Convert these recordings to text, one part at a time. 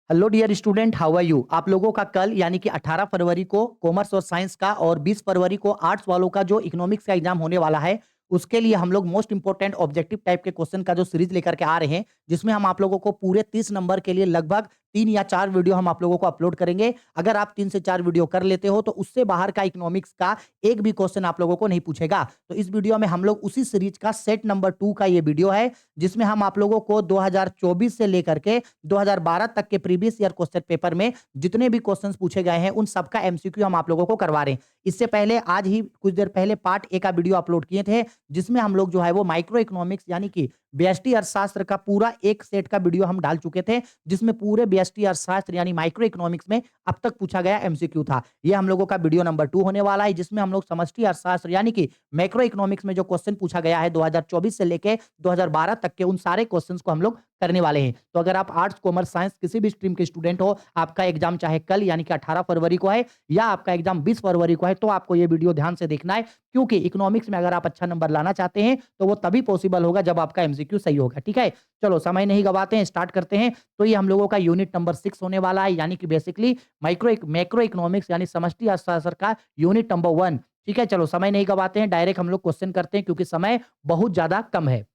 Hello dear student, how are you. आप लोगों का कल यानी कि 18 फरवरी को कॉमर्स और साइंस का और 20 फरवरी को आर्ट्स वालों का जो इकोनॉमिक्स का एग्जाम होने वाला है, उसके लिए हम लोग मोस्ट इंपोर्टेंट ऑब्जेक्टिव टाइप के क्वेश्चन का जो सीरीज लेकर के आ रहे हैं, जिसमें हम आप लोगों को पूरे 30 नंबर के लिए लगभग 3 या 4 वीडियो हम आप लोगों को अपलोड करेंगे। अगर आप 3 से 4 वीडियो कर लेते हो तो उससे बाहर का इकोनॉमिक्स का एक भी क्वेश्चन आप लोगों को नहीं पूछेगा। तो इस वीडियो में हम लोग उसी सीरीज का सेट नंबर 2 का ये वीडियो है, जिसमें हम आप लोगों को 2024 से लेकर के 2012 तक के प्रीवियस ईयर क्वेश्चन पेपर में जितने भी क्वेश्चंस पूछे गए हैं उन सबका एमसीक्यू हम आप लोगों को करवा रहे हैं। इससे पहले आज ही कुछ देर पहले पार्ट ए का वीडियो अपलोड किए थे, जिसमें हम लोग जो है वो माइक्रो इकोनॉमिक्स यानी कि व्यष्टि अर्थशास्त्र का पूरा एक सेट का वीडियो हम डाल चुके थे, जिसमें पूरे व्यष्टि अर्थशास्त्र यानी माइक्रो इकोनॉमिक्स में अब तक पूछा गया एमसीक्यू था। ये हम लोगों का वीडियो नंबर 2 होने वाला है, जिसमें हम लोग समष्टि अर्थशास्त्र यानी कि मैक्रो इकोनॉमिक्स में जो क्वेश्चन पूछा गया है 2024 से लेके 2012 तक के, उन सारे क्वेश्चंस को हम लोग करने वाले हैं। तो अगर आप आर्ट्स, कॉमर्स, साइंस किसी भी स्ट्रीम के स्टूडेंट हो, आपका एग्जाम चाहे कल यानी कि 18 फरवरी को है या आपका एग्जाम 20 फरवरी को है, तो आपको ये वीडियो ध्यान से देखना है, क्योंकि इकोनॉमिक्स में अगर आप अच्छा नंबर लाना चाहते हैं तो वो तभी पॉसिबल होगा जब आपका एमसीक्यू सही होगा। ठीक है, चलो समय नहीं गवाते हैं, स्टार्ट करते हैं। तो ये हम लोगों का यूनिट नंबर 6 होने वाला है, यानी कि बेसिकली मैक्रो इकोनॉमिक्स यानी समष्टि अर्थशास्त्र का यूनिट नंबर 1। ठीक है, चलो समय नहीं गवाते हैं, डायरेक्ट हम लोग क्वेश्चन करते हैं क्योंकि समय बहुत ज्यादा कम है।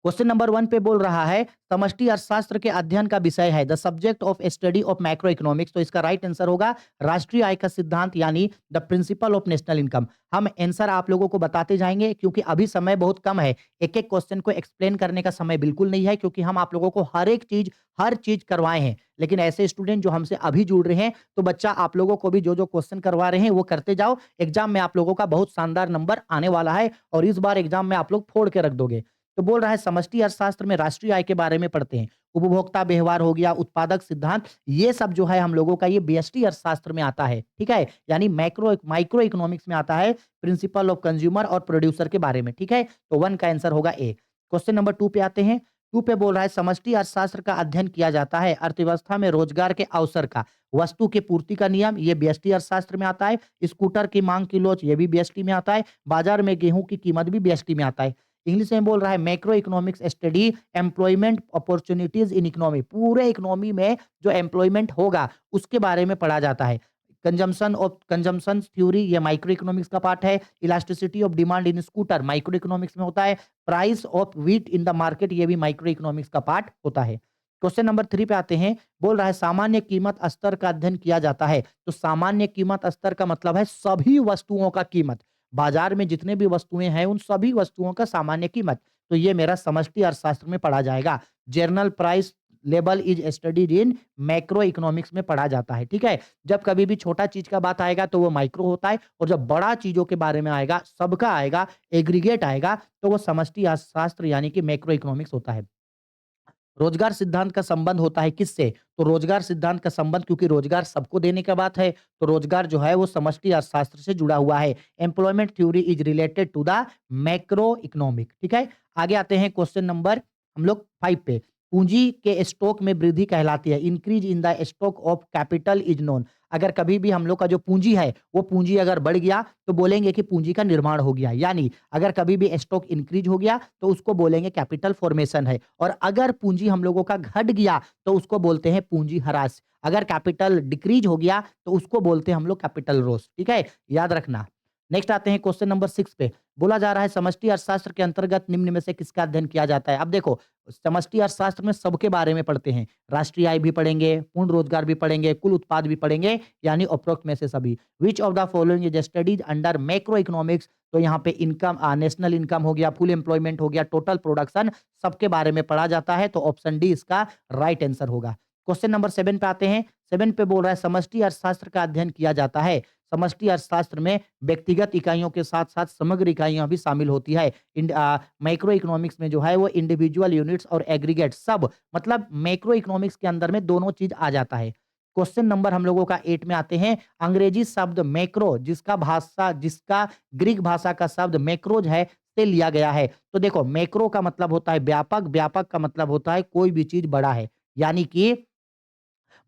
क्वेश्चन नंबर 1 पे बोल रहा है, समष्टि अर्थशास्त्र के अध्ययन का विषय है the subject of study of macro economics. तो इसका राइट आंसर होगा राष्ट्रीय आय का सिद्धांत यानी the principle of national income. हम आंसर आप लोगों को बताते जाएंगे क्योंकि अभी समय बहुत कम है। एक एक क्वेश्चन को एक्सप्लेन करने का समय बिल्कुल नहीं है, क्योंकि हम आप लोगों को हर चीज करवाए हैं। लेकिन ऐसे स्टूडेंट जो हमसे अभी जुड़ रहे हैं, तो बच्चा आप लोगों को भी जो जो क्वेश्चन करवा रहे हैं वो करते जाओ। एग्जाम में आप लोगों का बहुत शानदार नंबर आने वाला है और इस बार एग्जाम में आप लोग फोड़ के रख दोगे। तो बोल रहा है समष्टि अर्थशास्त्र में राष्ट्रीय आय के बारे में पढ़ते हैं। उपभोक्ता व्यवहार हो गया, उत्पादक सिद्धांत, ये सब जो है हम लोगों का ये व्यष्टि अर्थशास्त्र में आता है। ठीक है, यानी माइक्रो इकोनॉमिक्स में आता है प्रिंसिपल ऑफ कंज्यूमर और प्रोड्यूसर के बारे में। ठीक है, तो 1 का आंसर होगा ए। क्वेश्चन नंबर 2 पे आते हैं। 2 पे बोल रहा है समष्टि अर्थशास्त्र का अध्ययन किया जाता है अर्थव्यवस्था में रोजगार के अवसर का, वस्तु की पूर्ति का नियम, ये व्यष्टि अर्थशास्त्र में आता है। स्कूटर की मांग की लोच, ये भी व्यष्टि में आता है। बाजार में गेहूं की कीमत भी व्यष्टि में आता है। इंग्लिश में बोल रहा है macro economics study employment opportunities in economy. पूरे इकोनॉमी में जो एम्प्लॉयमेंट होगा उसके बारे में पढ़ा जाता है। कंजम्पशन थ्योरी, ये माइक्रो इकोनॉमिक्स का पार्ट है। Elasticity of demand in scooter micro economics में होता है। Price of wheat in the market, ये भी माइक्रो इकोनॉमिक्स का पार्ट होता है। क्वेश्चन नंबर 3 पे आते हैं। बोल रहा है सामान्य कीमत स्तर का अध्ययन किया जाता है। तो सामान्य कीमत स्तर का मतलब है सभी वस्तुओं का कीमत। बाजार में जितने भी वस्तुएं हैं उन सभी वस्तुओं का सामान्य कीमत। तो ये मेरा समष्टि अर्थशास्त्र में पढ़ा जाएगा। General price level is studied in macro economics में पढ़ा जाता है। ठीक है, जब कभी भी छोटा चीज का बात आएगा तो वो माइक्रो होता है, और जब बड़ा चीजों के बारे में आएगा, सबका आएगा, एग्रीगेट आएगा, तो वो समष्टि अर्थशास्त्र यानी कि मैक्रो इकोनॉमिक्स होता है। रोजगार सिद्धांत का संबंध होता है किससे? तो रोजगार सिद्धांत का संबंध, क्योंकि रोजगार सबको देने का बात है, तो रोजगार जो है वो समष्टि अर्थशास्त्र से जुड़ा हुआ है। Employment theory is related to the macroeconomic. ठीक है, आगे आते हैं क्वेश्चन नंबर हम लोग 5 पे। पूंजी के स्टॉक में वृद्धि कहलाती है। Increase in the stock of capital is known. अगर कभी भी हम लोग का जो पूंजी है वो पूंजी अगर बढ़ गया तो बोलेंगे कि पूंजी का निर्माण हो गया, यानी अगर कभी भी स्टॉक इंक्रीज हो गया तो उसको बोलेंगे कैपिटल फॉर्मेशन है। और अगर पूंजी हम लोगों का घट गया तो उसको बोलते हैं पूंजी ह्रास। अगर कैपिटल डिक्रीज हो गया तो उसको बोलते हैं हम लोग कैपिटल लॉस। ठीक है, याद रखना। नेक्स्ट आते हैं क्वेश्चन नंबर 6 पे। बोला जा रहा है समष्टि अर्थशास्त्र के अंतर्गत निम्न में से किसका अध्ययन किया जाता है। अब देखो, समष्टि अर्थशास्त्र में सबके बारे में पढ़ते हैं। राष्ट्रीय आय भी पढ़ेंगे, पूर्ण रोजगार भी पढ़ेंगे, कुल उत्पाद भी पढ़ेंगे, यानी उपरोक्त में से सभी। विच of the following is studies under macro economics. तो यहाँ पे इनकम, नेशनल इनकम हो गया, फुल एम्प्लॉयमेंट हो गया, टोटल प्रोडक्शन, सबके बारे में पढ़ा जाता है। तो ऑप्शन डी इसका राइट आंसर होगा। क्वेश्चन नंबर 7 पे आते हैं। 7 पे बोल रहा है समष्टि अर्थशास्त्र का अध्ययन किया जाता है। समष्टि अर्थशास्त्र में व्यक्तिगत इकाइयों के साथ साथ समग्र इकाइयां भी शामिल होती है। मैक्रो इकोनॉमिक्स में जो है वो इंडिविजुअल यूनिट्स और एग्रीगेट सब, मतलब मैक्रो इकोनॉमिक्स के अंदर में दोनों चीज आ जाता है। क्वेश्चन नंबर हम लोगों का 8 में आते हैं। अंग्रेजी शब्द मैक्रो जिसका ग्रीक भाषा का शब्द मैक्रोज है से लिया गया है। तो देखो, मैक्रो का मतलब होता है व्यापक, व्यापक का मतलब होता है कोई भी चीज बड़ा है, यानी कि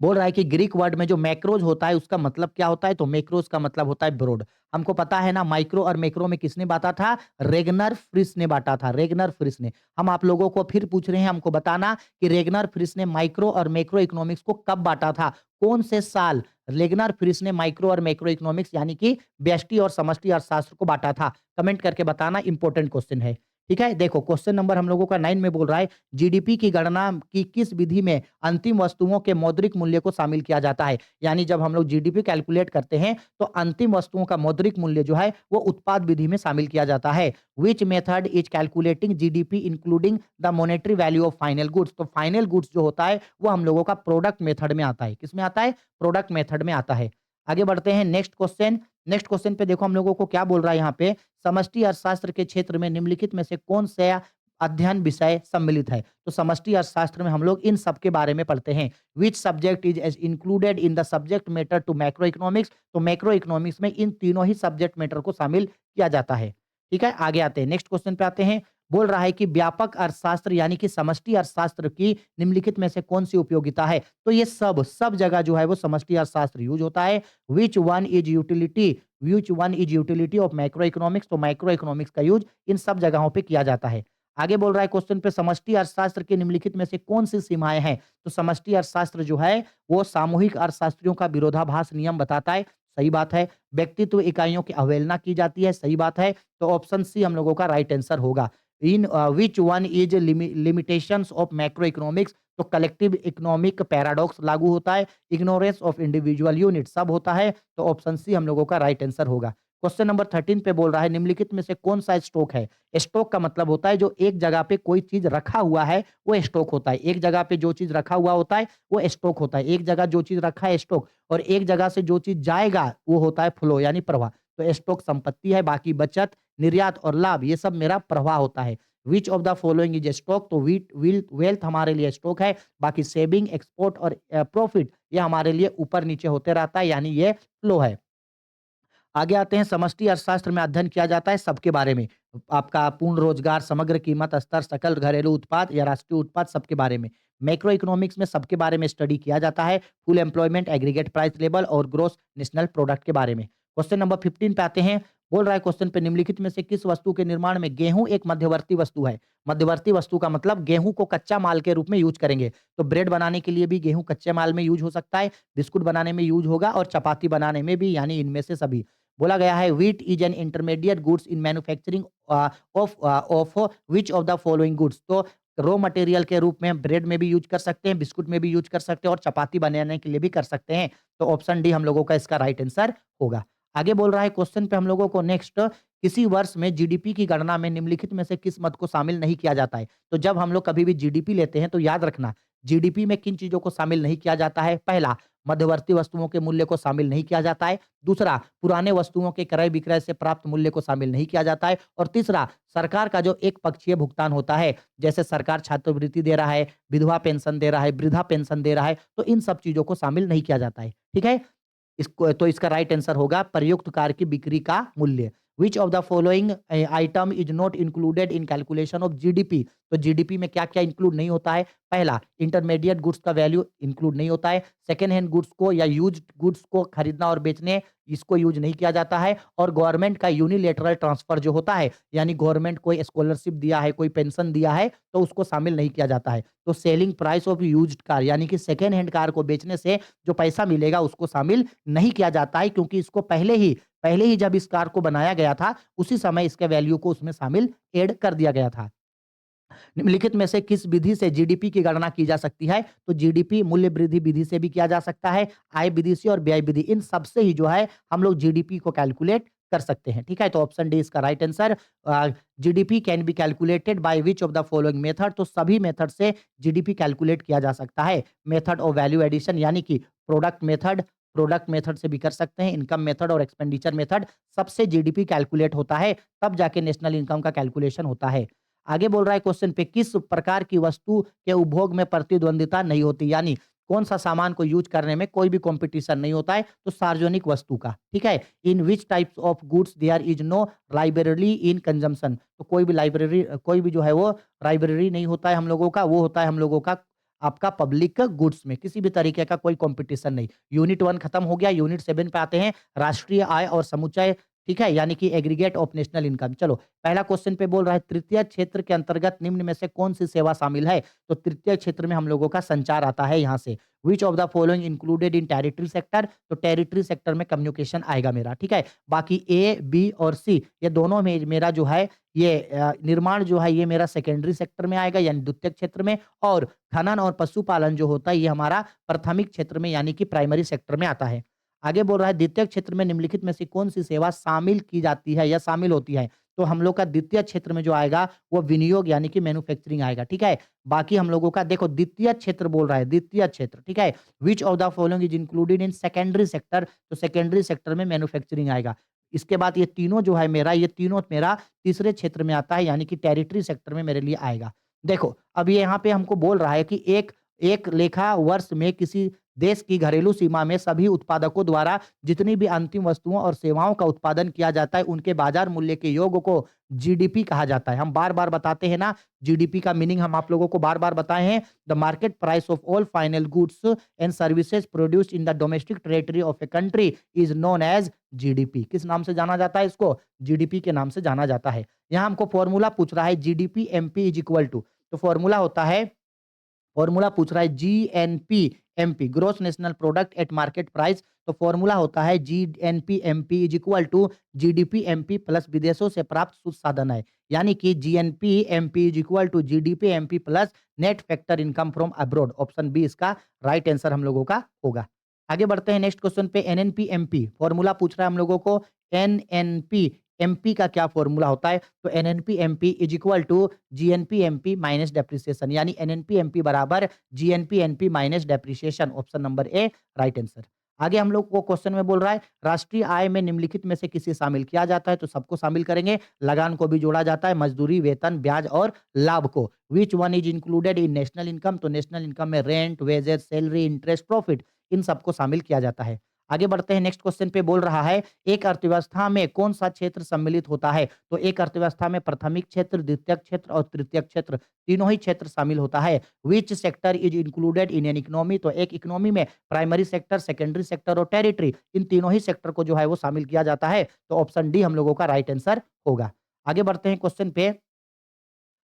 बोल रहा है कि ग्रीक वर्ड में जो मैक्रोज होता है उसका मतलब क्या होता है? तो मैक्रोज का मतलब होता है ब्रॉड। हमको पता है ना माइक्रो और मैक्रो में किसने बाँटा था? रेगनर फ्रिश ने बाँटा था, रेगनर फ्रिश ने। हम आप लोगों को फिर पूछ रहे हैं हमको बताना कि रेगनर फ्रिश ने माइक्रो और मैक्रो इकोनॉमिक्स को कब बाँटा था? कौन से साल रेगनर फ्रिश ने माइक्रो और मैक्रो इकोनॉमिक्स यानी कि व्यष्टि और समष्टि अर्थशास्त्र को बाँटा था? कमेंट करके बताना, इम्पोर्टेंट क्वेश्चन है। ठीक है? देखो क्वेश्चन नंबर हम लोगों का 9 में बोल रहा है जीडीपी की गणना की किस विधि में अंतिम वस्तुओं के मौद्रिक मूल्य को शामिल किया जाता है? यानी जब हम लोग जीडीपी कैलकुलेट करते हैं तो अंतिम वस्तुओं का मौद्रिक मूल्य जो है वो उत्पाद विधि में शामिल किया जाता है। Which method is calculating GDP including the monetary value of final goods? तो फाइनल गुड्स जो होता है वो हम लोगों का प्रोडक्ट मेथड में आता है। किसमें आता है? प्रोडक्ट मेथड में आता है। आगे बढ़ते हैं नेक्स्ट क्वेश्चन। नेक्स्ट क्वेश्चन पे देखो हम लोगों को क्या बोल रहा है यहाँ पे, समष्टि अर्थशास्त्र के क्षेत्र में निम्नलिखित में से कौन सा अध्ययन विषय सम्मिलित है? तो समष्टि अर्थशास्त्र में हम लोग इन सब के बारे में पढ़ते हैं। Which subject is included in the subject matter to macro economics? तो मैक्रो इकोनॉमिक्स में इन तीनों ही सब्जेक्ट मैटर को शामिल किया जाता है। ठीक है, आगे आते हैं नेक्स्ट क्वेश्चन पे आते हैं। बोल रहा है कि व्यापक अर्थशास्त्र यानी कि समष्टि अर्थशास्त्र की निम्नलिखित में से कौन सी उपयोगिता है? तो ये सब जगह जो है वो समष्टि अर्थशास्त्र यूज होता है। Which one is utility of macro economics? तो मैक्रो इकोनॉमिक्स का यूज इन सब जगहों पे किया जाता है। आगे बोल रहा है क्वेश्चन पे, समष्टि अर्थशास्त्र के निम्नलिखित में से कौन सी सीमाएं हैं? तो समष्टि अर्थशास्त्र जो है वो सामूहिक अर्थशास्त्रियों का विरोधाभास नियम बताता है। सही बात है। व्यक्तित्व इकाइयों की अवहेलना की जाती है। सही बात है। तो ऑप्शन सी हम लोगों का राइट आंसर होगा। In which one is limitations of macro economics? तो कलेक्टिव इकोनॉमिक पैराडॉक्स लागू होता है। इग्नोरेंस ऑफ इंडिविजुअल यूनिट सब होता है। तो ऑप्शन सी हम लोगों का राइट आंसर होगा। क्वेश्चन नंबर 13 पे बोल रहा है निम्नलिखित में से कौन सा स्टॉक है? स्टॉक का मतलब होता है जो एक जगह पे कोई चीज रखा हुआ है वो स्टॉक होता है। एक जगह पे जो चीज रखा हुआ होता है वो स्टॉक होता है। एक जगह जो चीज रखा है स्टॉक, और एक जगह से जो चीज जाएगा वो होता है फ्लो यानी प्रवाह। तो स्टॉक संपत्ति है, बाकी बचत, निर्यात और लाभ ये सब मेरा प्रवाह होता है। विच of the following is stock? तो वेल्थ हमारे लिए स्टॉक है। बाकी सेविंग, एक्सपोर्ट और प्रॉफिट ये हमारे लिए ऊपर नीचे होते रहता है यानी ये फ्लो है। आगे आते हैं, समष्टि अर्थशास्त्र में अध्ययन किया जाता है सबके बारे में। आपका पूर्ण रोजगार, समग्र कीमत स्तर, सकल घरेलू उत्पाद या राष्ट्रीय उत्पाद सबके बारे में। मैक्रो इकोनॉमिक्स में सबके बारे में स्टडी किया जाता है। Full employment, aggregate price level और ग्रोस नेशनल प्रोडक्ट के बारे में। क्वेश्चन नंबर 15 पे आते हैं। बोल रहा है क्वेश्चन पे निम्नलिखित में से किस वस्तु के निर्माण में गेहूं एक मध्यवर्ती वस्तु है? मध्यवर्ती वस्तु का मतलब गेहूं को कच्चा माल के रूप में यूज करेंगे। तो ब्रेड बनाने के लिए भी गेहूं कच्चे माल में यूज हो सकता है, बिस्कुट बनाने में यूज होगा और चपाती बनाने में भी, यानी इनमें से सभी। बोला गया है wheat is an intermediate goods in manufacturing of which of the following goods? तो रॉ मटेरियल के रूप में ब्रेड में भी यूज कर सकते हैं, बिस्कुट में भी यूज कर सकते हैं और चपाती बनाने के लिए भी कर सकते हैं। तो ऑप्शन डी हम लोगों का इसका राइट आंसर होगा। आगे बोल रहा है क्वेश्चन पे हम लोगों को नेक्स्ट, किसी वर्ष में जीडीपी की गणना में निम्नलिखित में से किस मद को शामिल नहीं किया जाता है? तो जब हम लोग कभी भी जीडीपी लेते हैं तो याद रखना जीडीपी में किन चीजों को शामिल नहीं किया जाता है। पहला, मध्यवर्ती वस्तुओं के मूल्य को शामिल नहीं किया जाता है। दूसरा, पुराने वस्तुओं के क्रय विक्रय से प्राप्त मूल्य को शामिल नहीं किया जाता है। और तीसरा, सरकार का जो एक पक्षीय भुगतान होता है, जैसे सरकार छात्रवृत्ति दे रहा है, विधवा पेंशन दे रहा है, वृद्धा पेंशन दे रहा है, तो इन सब चीजों को शामिल नहीं किया जाता है। ठीक है, इसको तो इसका राइट आंसर होगा प्रयुक्त कार की बिक्री का मूल्य। Which of the following item is not included in calculation of GDP? तो जीडीपी में क्या क्या इंक्लूड नहीं होता है? पहला, इंटरमीडिएट गुड्स का वैल्यू इंक्लूड नहीं होता है। सेकेंड हैंड गुड्स को या यूज्ड गुड्स को खरीदना और बेचने, इसको यूज नहीं किया जाता है। और गवर्नमेंट का यूनिलेटरल ट्रांसफर जो होता है, यानी गवर्नमेंट कोई स्कॉलरशिप दिया है, कोई पेंशन दिया है, तो उसको शामिल नहीं किया जाता है। तो selling price of used car यानी कि सेकेंड हैंड कार को बेचने से जो पैसा मिलेगा उसको शामिल नहीं किया जाता है, क्योंकि इसको पहले ही जब इस कार को बनाया गया था उसी समय इसके वैल्यू को उसमें शामिल ऐड कर दिया गया था। निम्नलिखित में से किस विधि से जीडीपी की गणना की जा सकती है? तो जीडीपी मूल्य वृद्धि विधि से भी किया जा सकता है, आय विधि से और व्यय विधि, इन सबसे ही जो है हम लोग जीडीपी को कैलकुलेट कर सकते हैं। ठीक है, तो ऑप्शन डी इसका right answer. GDP can be calculated by which of the following method? तो सभी मेथड से जीडीपी कैलकुलेट किया जा सकता है। मेथड ऑफ वैल्यू एडिशन यानी कि प्रोडक्ट मेथड से भी कर सकते हैं। इनकम मेथड और एक्सपेंडिचर मेथड सबसे जीडीपी कैलकुलेट होता है, तब जाके नेशनल इनकम का कैलकुलेशन होता है। आगे बोल रहा है क्वेश्चन पे, किस प्रकार की वस्तु के उपभोग में प्रतिद्वंदिता नहीं होती? यानी कौन सा सामान को यूज करने में कोई भी कंपटीशन नहीं होता है? तो सार्वजनिक वस्तु का। ठीक है, in which types of goods there is no library in consumption? तो कोई भी जो है वो लाइब्रेरी नहीं होता है हम लोगों का, वो होता है हम लोगों का आपका पब्लिक गुड्स में किसी भी तरीके का कोई कॉम्पिटिशन नहीं। यूनिट 1 खत्म हो गया, यूनिट 7 पे आते हैं, राष्ट्रीय आय और समुच्चय, ठीक है? यानी कि एग्रीगेट ऑफ नेशनल इनकम। चलो, पहला क्वेश्चन पे बोल रहा है तृतीय क्षेत्र के अंतर्गत निम्न में से कौन-सी सेवा शामिल है? तो तृतीय क्षेत्र में हम लोगों का संचार आता है यहाँ से। Which of the following included in territory sector? तो टेरिटरी सेक्टर में कम्युनिकेशन आएगा मेरा, ठीक है? बाकी ए, बी और सी ये दोनों में मेरा जो है ये निर्माण जो है ये मेरा सेकेंडरी सेक्टर में आएगा यानी द्वितीयक क्षेत्र में, और खनन और पशुपालन जो होता है ये हमारा प्राथमिक क्षेत्र में यानी कि प्राइमरी सेक्टर में आता है। आगे बोल रहा है द्वितीय क्षेत्र में निम्नलिखित में से कौन-सी सेवा शामिल की जाती है या शामिल होती है? तो हम लोग का द्वितीय क्षेत्र में जो आएगा वो विनियोग यानी कि मैन्युफैक्चरिंग आएगा, ठीक है? बाकी हम लोगों का देखो द्वितीय क्षेत्र बोल रहा है, द्वितीय क्षेत्र, ठीक है? Which of the following is included in secondary sector? तो सेकेंडरी सेक्टर में मैन्युफैक्चरिंग आएगा। इसके बाद ये तीनों जो है मेरा, ये तीनों मेरा तीसरे क्षेत्र में आता है यानी कि टेरिटरी सेक्टर में मेरे लिए आएगा। देखो, अब ये यहाँ पे हमको बोल रहा है कि एक एक लेखा वर्ष में किसी देश की घरेलू सीमा में सभी उत्पादकों द्वारा जितनी भी अंतिम वस्तुओं और सेवाओं का उत्पादन किया जाता है, उनके बाजार मूल्य के योग को जीडीपी कहा जाता है। हम बार-बार बताते हैं ना, जीडीपी का मीनिंग हम आप लोगों को बार-बार बताए हैं। The market price of all final goods and services produced in the domestic territory of a country is known as GDP. किस नाम से जाना जाता है इसको? जीडीपी के नाम से जाना जाता है। यहाँ हमको फॉर्मूला पूछ रहा है GDP MP is equal to, तो फॉर्मूला होता है, फॉर्मूला पूछ रहा है GNP MP, gross national product at market price. तो फॉर्मूला होता है GNP MP is equal to GDP MP plus विदेशों से प्राप्त शुद्ध साधन है, यानी कि GNP MP is equal to GDP MP plus net factor income from abroad. Option B इसका राइट आंसर हम लोगों का होगा। आगे बढ़ते हैं नेक्स्ट क्वेश्चन पे। एनएनपी एमपी फॉर्मूला पूछ रहा है हम लोगों को। एनएनपी एमपी का क्या फॉर्मूला होता है? तो NNP MP is equal to GNP MP minus depreciation, यानी एनएनपी एमपी बराबर GNP NP minus depreciation. Option number A right answer. आगे हम लोग को क्वेश्चन में बोल रहा है राष्ट्रीय आय में निम्नलिखित में से किसे शामिल किया जाता है? तो सबको शामिल करेंगे, लगान को भी जोड़ा जाता है, मजदूरी, वेतन, ब्याज और लाभ को। Which one is included in national income? तो नेशनल इनकम में rent, wages, salary, interest, profit, इन सबको शामिल किया जाता है। आगे बढ़ते हैं नेक्स्ट क्वेश्चन पे। बोल रहा है एक अर्थव्यवस्था में कौन सा क्षेत्र सम्मिलित होता है? तो एक अर्थव्यवस्था में प्राथमिक क्षेत्र, द्वितीयक क्षेत्र और तृतीयक क्षेत्र, तीनों ही क्षेत्र शामिल होता है। Which sector is included in an economy? तो एक इकोनॉमी में प्राइमरी सेक्टर, सेकेंडरी सेक्टर और टेरिटरी, इन तीनों ही सेक्टर को जो है वो शामिल किया जाता है। तो ऑप्शन डी हम लोगों का राइट आंसर होगा। आगे बढ़ते हैं क्वेश्चन पे।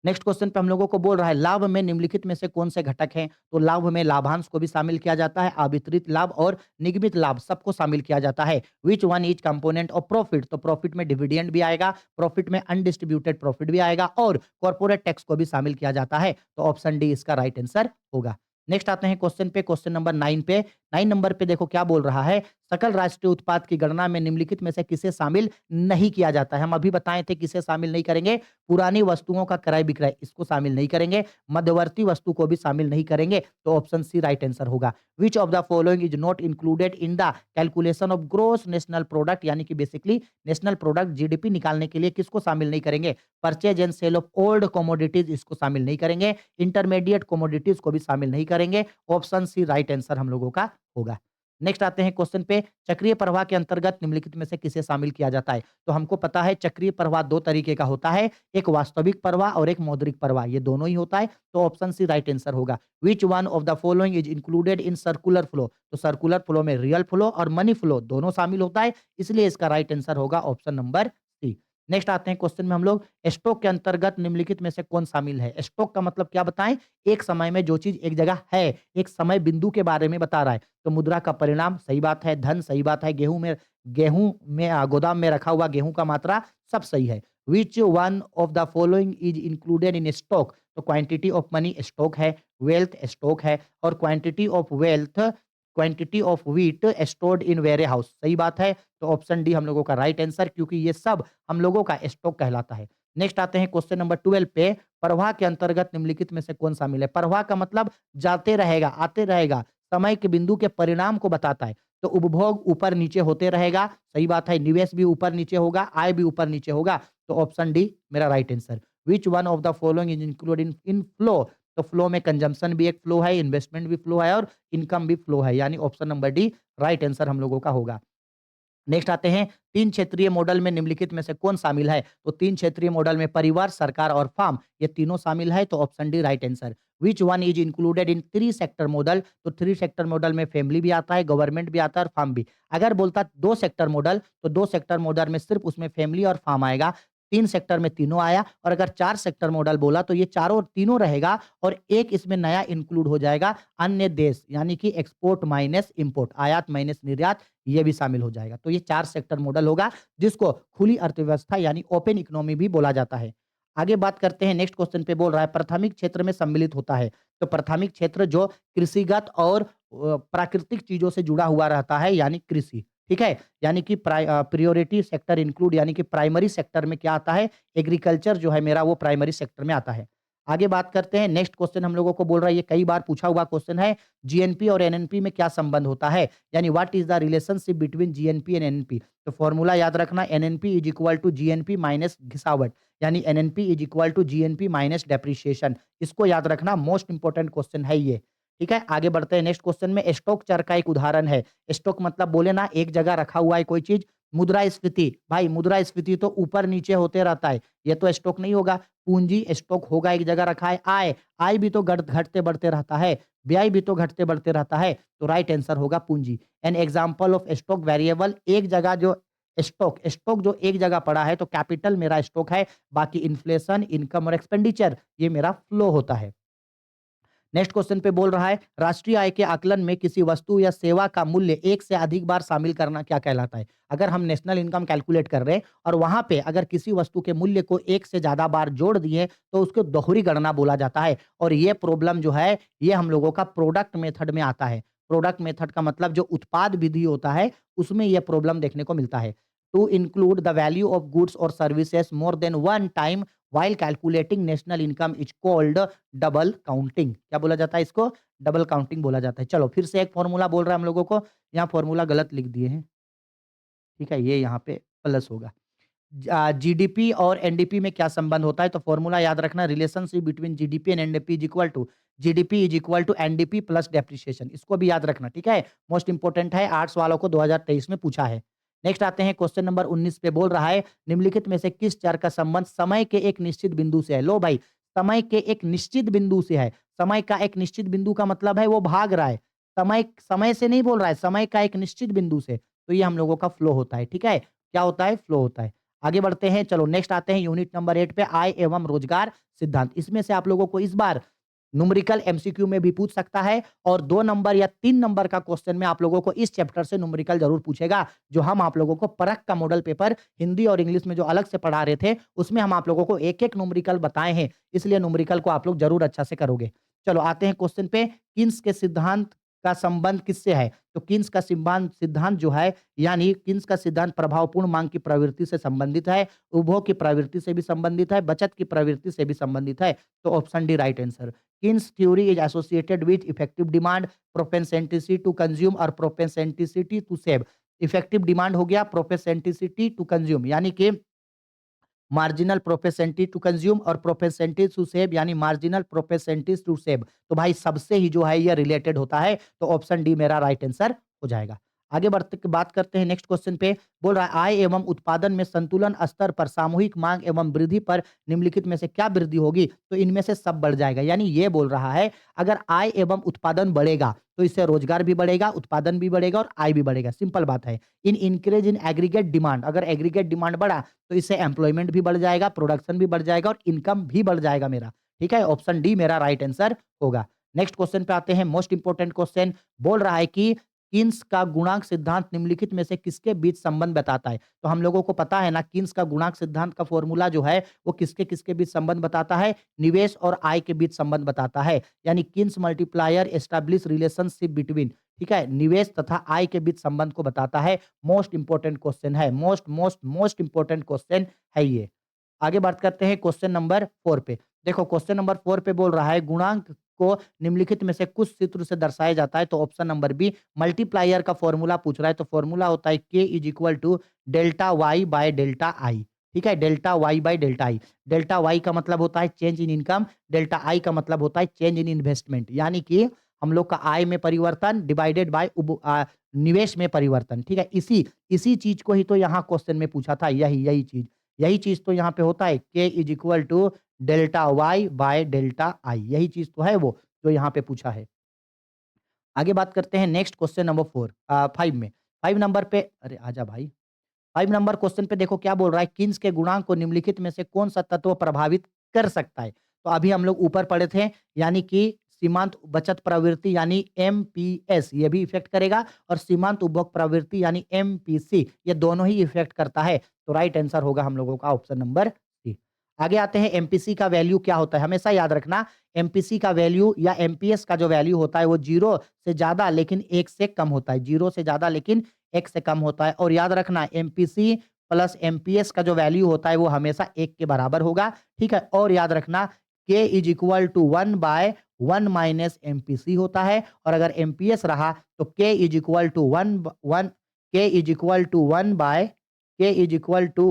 नेक्स्ट क्वेश्चन पे हम लोगों को बोल रहा है लाभ में निम्नलिखित में से कौन से घटक हैं? तो लाभ में लाभांश को भी शामिल किया जाता है, अवितरित लाभ और निगमित लाभ सबको शामिल किया जाता है। Which one is component of profit? तो प्रॉफिट में डिविडेंड भी आएगा, प्रॉफिट में अनडिस्ट्रीब्यूटेड प्रॉफिट भी आएगा और कॉर्पोरेट टैक्स को भी शामिल किया जाता है। तो ऑप्शन डी इसका राइट आंसर होगा। नेक्स्ट आते हैं क्वेश्चन पे, क्वेश्चन नंबर 9 पे। 9 नंबर पे देखो क्या बोल रहा है, सकल राष्ट्रीय उत्पाद की गणना में निम्नलिखित में से किसे शामिल नहीं किया जाता है? हम अभी बताए थे किसे शामिल नहीं करेंगे, पुरानी वस्तुओं का क्रय विक्रय इसको शामिल नहीं करेंगे, मध्यवर्ती वस्तु को भी शामिल नहीं करेंगे। तो ऑप्शन सी राइट आंसर होगा। Which of the following is not included in the calculation of gross national product? यानी कि बेसिकली नेशनल प्रोडक्ट जीडीपी निकालने के लिए किसको शामिल नहीं करेंगे? Purchase and sale of old commodities इसको शामिल नहीं करेंगे, इंटरमीडिएट कमोडिटीज को भी शामिल नहीं करेंगे। ऑप्शन सी राइट आंसर हम लोगों का होगा। नेक्स्ट आते हैं क्वेश्चन पे, चक्रीय प्रवाह के अंतर्गत निम्नलिखित में से किसे शामिल किया जाता है? तो हमको पता है चक्रीय प्रवाह दो तरीके का होता है, एक वास्तविक प्रवाह और एक मौद्रिक प्रवाह, ये दोनों ही होता है। तो ऑप्शन सी राइट आंसर होगा। विच one of the following is included in circular flow? तो सर्कुलर फ्लो में रियल फ्लो और मनी फ्लो दोनों शामिल होता है, इसलिए इसका राइट आंसर होगा ऑप्शन नंबर सी। नेक्स्ट आते हैं क्वेश्चन में हम लोग, स्टॉक के अंतर्गत निम्नलिखित में से कौन शामिल है? स्टॉक का मतलब क्या बताएं? एक समय में जो चीज एक जगह है, एक समय बिंदु के बारे में बता रहा है। तो मुद्रा का परिणाम सही बात है, धन सही बात है, गेहूं में गोदाम में रखा हुआ गेहूं का मात्रा सब सही है। Which one of the following is included in stock? तो क्वांटिटी ऑफ मनी स्टॉक है, वेल्थ स्टॉक है और quantity of wheat stored in warehouse सही बात है। तो ऑप्शन डी हम लोगों का राइट आंसर, क्योंकि ये सब हम लोगों का स्टॉक कहलाता है। नेक्स्ट आते हैं क्वेश्चन नंबर 12 पे, प्रवाह के अंतर्गत निम्नलिखित में से कौन शामिल है? प्रवाह का मतलब जाते रहेगा, आते रहेगा, समय के बिंदु के परिणाम को बताता है। तो उपभोग ऊपर नीचे होते रहेगा, सही बात है, निवेश भी ऊपर नीचे होगा, आय भी ऊपर नीचे होगा। तो ऑप्शन डी मेरा right answer. Which one of the following is include in flow? तो फ्लो में कंजम्पशन भी एक फ्लो है, इन्वेस्टमेंट भी फ्लो है और इनकम भी फ्लो है, यानी option number D right answer हम लोगों का होगा। नेक्स्ट आते हैं, 3 क्षेत्रीय मॉडल में निम्नलिखित में से कौन शामिल है? तो 3 क्षेत्रीय मॉडल में परिवार, सरकार और फार्म ये तीनों शामिल है, तो option D right answer. Which one is included in 3 sector model? तो 3 सेक्टर मॉडल में फैमिली भी आता है, गवर्नमेंट भी आता है और फार्म भी। अगर बोलता 2 सेक्टर मॉडल, तो 2 सेक्टर मॉडल में सिर्फ उसमें फैमिली और फार्म आएगा। 3 सेक्टर में तीनों आया, और अगर 4 सेक्टर मॉडल बोला तो ये चारों तीनों रहेगा, और एक इसमें नया इंक्लूड हो जाएगा, अन्य देश, यानी कि एक्सपोर्ट माइनस इंपोर्ट, आयात माइनस निर्यात, ये भी शामिल हो जाएगा। तो ये 4 सेक्टर मॉडल होगा, जिसको खुली अर्थव्यवस्था यानी ओपन इकोनॉमी भी बोला जाता है। आगे बात करते हैं, नेक्स्ट क्वेश्चन पे बोल रहा है प्राथमिक क्षेत्र में सम्मिलित होता है। तो प्राथमिक क्षेत्र जो कृषिगत और प्राकृतिक चीजों से जुड़ा हुआ रहता है, यानी कृषि, ठीक है? यानी कि प्रायोरिटी सेक्टर इंक्लूड, यानी कि प्राइमरी सेक्टर में क्या आता है? एग्रीकल्चर जो है मेरा, वो प्राइमरी सेक्टर में आता है। आगे बात करते हैं, नेक्स्ट क्वेश्चन हम लोगों को बोल रहा है, ये कई बार पूछा हुआ क्वेश्चन है, जीएनपी और एनएनपी में क्या संबंध होता है? यानी what is the relationship between GNP and NNP? तो फॉर्मूला याद रखना, NNP is equal to GNP minus घिसावट, यानी NNP is equal to GNP minus depreciation. इसको याद रखना, मोस्ट इंपोर्टेंट क्वेश्चन है ये। ठीक है, आगे बढ़ते हैं, नेक्स्ट क्वेश्चन में स्टॉक चर का एक उदाहरण है। स्टॉक मतलब बोले ना, एक जगह रखा हुआ है कोई चीज। मुद्रास्फीति, भाई मुद्रास्फीति तो ऊपर नीचे होते रहता है, ये तो स्टॉक नहीं होगा। पूंजी स्टॉक होगा, एक जगह रखा है। आय, आय भी तो घटते बढ़ते रहता है, व्यय भी तो घटते बढ़ते रहता है, तो राइट आंसर होगा पूंजी। An example of stock variable, एक जगह जो स्टॉक स्टॉक जो एक जगह पड़ा है, तो कैपिटल मेरा स्टॉक है, बाकी इन्फ्लेशन, इनकम और एक्सपेंडिचर ये मेरा फ्लो होता है। नेक्स्ट क्वेश्चन पे बोल रहा है, राष्ट्रीय आय के आकलन में किसी वस्तु या सेवा का मूल्य एक से अधिक बार शामिल करना क्या कहलाता है? अगर हम नेशनल इनकम कैलकुलेट कर रहे हैं, और वहां पे अगर किसी वस्तु के मूल्य को एक से ज्यादा बार जोड़ दिए, तो उसको दोहरी गणना बोला जाता है। और ये प्रॉब्लम जो है, ये हम लोगों का प्रोडक्ट मेथड में आता है। प्रोडक्ट मेथड का मतलब जो उत्पाद विधि होता है, उसमें यह प्रॉब्लम देखने को मिलता है। To include the value of goods और services more than one time while calculating national income is called double counting. क्या बोला जाता है इसको? डबल काउंटिंग बोला जाता है। चलो फिर से एक फॉर्मूला बोल रहा है हम लोगों को, यहाँ फॉर्मूला गलत लिख दिए हैं, ठीक है, ये यहाँ पे प्लस होगा। जीडीपी और एनडीपी में क्या संबंध होता है? तो फॉर्मूला याद रखना, relationship between GDP and NDP is equal to GDP is equal to NDP plus depreciation. इसको भी याद रखना, ठीक है, मोस्ट इंपोर्टेंट है, आर्ट्स वालों को 2023 में पूछा है। नेक्स्ट आते हैं, क्वेश्चन नंबर 19 पे बोल रहा है, निम्नलिखित में से किस चर का संबंध समय के एक निश्चित बिंदु से है? लो भाई, समय के एक निश्चित बिंदु से है। समय का एक निश्चित बिंदु का मतलब है वो भाग रहा है। समय समय से नहीं बोल रहा है, समय का एक निश्चित बिंदु से। तो ये हम लोगों का फ्लो होता है, ठीक है, क्या होता है? फ्लो होता है। आगे बढ़ते हैं, चलो नेक्स्ट आते हैं यूनिट नंबर 8 पे, आय एवं रोजगार सिद्धांत। इसमें से आप लोगों को इस बार न्यूमेरिकल एमसीक्यू में भी पूछ सकता है, और 2 नंबर या 3 नंबर का क्वेश्चन में आप लोगों को इस चैप्टर से न्यूमेरिकल जरूर पूछेगा, जो हम आप लोगों को परख का मॉडल पेपर हिंदी और इंग्लिश में जो अलग से पढ़ा रहे थे, उसमें हम आप लोगों को एक-एक न्यूमेरिकल बताए हैं, इसलिए न्यूमेरिकल को आप लोग जरूर अच्छा से करोगे। चलो आते हैं क्वेश्चन पे, किन्स के सिद्धांत का संबंध किससे है? तो किन्स का सिद्धांत सिद्धांत जो है, यानी किन्स का सिद्धांत प्रभावपूर्ण मांग की प्रवृत्ति से संबंधित है, उपभोग की प्रवृत्ति से भी संबंधित है, बचत की प्रवृत्ति से भी संबंधित है, तो option D right answer. Keynes theory is associated with effective demand, propensity to consume और propensity to save. Effective demand हो गया, प्रोपेंसिटी टू कंज्यूम यानी कि मार्जिनल प्रोपेंसिटी टू कंज्यूम, और प्रोपेंसिटी टू सेव यानी मार्जिनल प्रोपेंसिटी टू सेव। तो भाई सबसे ही जो है ये रिलेटेड होता है, तो ऑप्शन डी मेरा राइट आंसर हो जाएगा। आगे बढ़ते बात करते हैं नेक्स्ट क्वेश्चन पे, बोल रहा है आय एवं उत्पादन में संतुलन स्तर पर सामूहिक मांग एवं वृद्धि पर निम्नलिखित में से क्या वृद्धि होगी? तो इनमें से सब बढ़ जाएगा, यानी ये बोल रहा है अगर आय एवं उत्पादन बढ़ेगा, तो इससे रोजगार भी बढ़ेगा, उत्पादन भी बढ़ेगा और आय भी बढ़ेगा, सिंपल बात है। In increase in aggregate demand, अगर एग्रीगेट डिमांड बढ़ा, तो इससे एम्प्लॉयमेंट भी बढ़ जाएगा, प्रोडक्शन भी बढ़ जाएगा और इनकम भी बढ़ जाएगा मेरा, ठीक है, ऑप्शन डी मेरा राइट आंसर होगा। नेक्स्ट क्वेश्चन पे आते हैं, मोस्ट इंपोर्टेंट क्वेश्चन, बोल रहा है कि किन्स का गुणांक सिद्धांत निम्नलिखित में से किसके बीच संबंध बताता है? तो हम लोगों को पता है ना, किन्स का गुणांक सिद्धांत का फॉर्मूला जो है, वो किसके किसके बीच संबंध बताता है? निवेश और आय के बीच संबंध बताता है, यानी Keynes multiplier establish relationship between, ठीक है, निवेश तथा आय के बीच संबंध को बताता है। मोस्ट इंपोर्टेंट क्वेश्चन है, most most most important question है ये। आगे बात करते हैं क्वेश्चन नंबर 4 पे। देखो क्वेश्चन नंबर 4 पे बोल रहा है, गुणांक को निम्नलिखित में से कुछ सूत्र से दर्शाया जाता है, तो ऑप्शन नंबर बी मल्टीप्लायर का फॉर्मूला पूछ रहा है, तो फॉर्मूला होता है K is equal to delta Y by delta I, ठीक है, delta Y by delta I. Delta Y का मतलब होता है change in income, delta I का मतलब होता है चेंज इन इन्वेस्टमेंट, यानी कि हम लोग का आय में परिवर्तन डिवाइडेड बाय निवेश में परिवर्तन, ठीक है? इसी चीज़ को ही तो यहाँ क्वेश्चन में पूछा था, यही चीज़ तो यहाँ पे होता है, K is equal to delta Y by delta I, यही चीज़ तो है वो, जो यहाँ पे पूछा है। आगे बात करते हैं नेक्स्ट क्वेश्चन नंबर 5 में। 5 नंबर पे अरे आजा भाई। 5 नंबर क्वेश्चन पे देखो क्या बोल रहा है, किन्स के गुणांक को निम्नलिखित में से कौन-सा तत्व प्रभावित कर सकता है? तो अभी हम लोग ऊपर पढ़े थे, यानी कि सीमांत बचत प्रवृत्ति यानी एमपीएस ये भी इफ़ेक्ट करेगा और सीमांत उपभोग प्रवृत्ति यानी एमपीसी ये दोनों ही इफ़ेक्ट करता है। तो राइट आंसर होगा हम लोगों का ऑप्शन नंबर सी। आगे आते हैं एमपीसी का वैल्यू क्या होता है? हमेशा याद रखना एमपीसी का वैल्यू या एमपीएस का जो वैल्यू होता है वो 0 से ज़्यादा लेकिन 1 से कम होता है। 0 से ज़्यादा लेकिन 1 से कम होता है और याद रखना एमपीसी प्लस एमपीएस का जो वैल्यू होता है वो हमेशा 1 के बराबर होगा, ठीक है? और याद रखना K is equal to 1 by 1 minus MPC होता है और अगर एमपीएस रहा तो K is equal to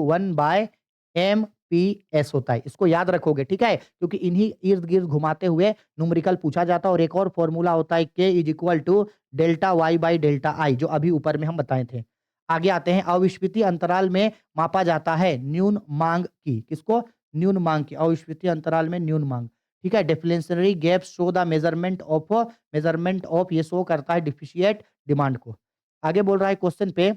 1 by MPS होता है। इसको याद रखोगे, ठीक है? क्योंकि इन्हीं इर्द-गिर्द घुमाते हुए न्यूमेरिकल पूछा जाता है और एक और फॉर्मूला होता है K is equal to delta Y by delta I जो अभी ऊपर में हम बताए थे। आगे आते हैं अविश्वसनीय अंतराल में मापा जाता है न्यून मांग की। किसको? न्यून मांग की। अविश्वसनीय अंतराल में न्यून मांग। ठीक है? Deflationary gap show the measurement of ये शो करता है डिफिशिएट डिमांड को। आगे बोल रहा है क्वेश्चन पे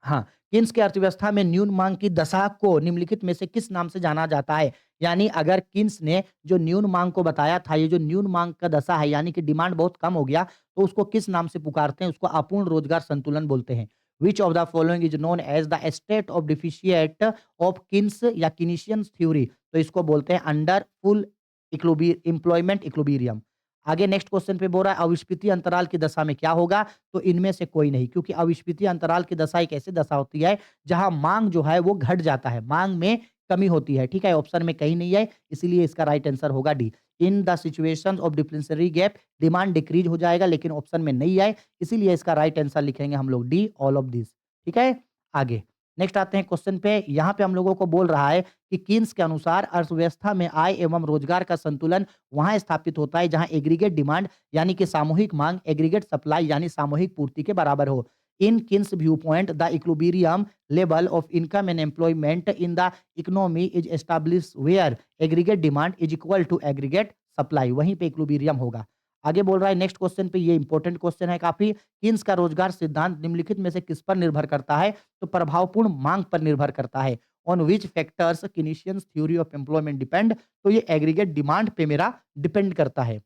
हाँ, किन्स की अर्थव्यवस्था में न्यून मांग की दशा को निम्नलिखित में से किस नाम से जाना जाता है? यानी अगर किन्स ने जो न्यून मांग को बताया था, ये जो न्यून मांग का दशा है यानी कि डिमांड बहुत कम हो गया, तो उसको किस नाम से पुकारते हैं? उसको अपूर्ण रोजगार संतुलन बोलते हैं। Which of the following is known as the state of deficit of Keynes या कीनेशियन थ्योरी? तो इसको बोलते हैं अंडर फुल एम्प्लॉयमेंट इक्विलिब्रियम। आगे नेक्स्ट क्वेश्चन पे बोल रहा है अविश्वसनीय अंतराल की दशा में क्या होगा? तो इनमें से कोई नहीं क्योंकि अविश्वसनीय अंतराल की दशा एक ऐसी दशा होती है जहां मांग जो है वो घट जाता है, मांग में कमी होती है, ठीक है? ऑप्शन में कहीं नहीं है, इसीलिए इसका राइट आंसर होगा D. In the situations of deflationary gap demand decrease हो जाएगा लेकिन ऑप्शन में नहीं है, इसीलिए इसका राइट आंसर लिखेंगे हम लोग डी ऑल ऑफ दिस, ठीक है? आगे नेक्स्ट आते हैं क्वेश्चन पे। यहाँ पे हम लोगों को बोल रहा है कि कीन्स के अनुसार अर्थव्यवस्था में आय एवं रोजगार का संतुलन वहां स्थापित होता है जहां एग्रीगेट डिमांड यानी कि सामूहिक मांग एग्रीगेट सप्लाई यानी सामूहिक पूर्ति के बराबर हो। In Keynes view point the equilibrium level of income and employment in the economy is establish where aggregate demand is equal to aggregate supply, वहीं पे इक्विलिब्रियम होगा। आगे बोल रहा है नेक्स्ट क्वेश्चन पे, ये इंपॉर्टेंट क्वेश्चन है काफी। किन्स का रोजगार सिद्धांत निम्नलिखित में से किस पर निर्भर करता है? तो प्रभावपूर्ण मांग पर निर्भर करता है। On which factors Keynesians theory of employment depend? तो ये एग्रीगेट डिमांड पे मेरा डिपेंड करता है।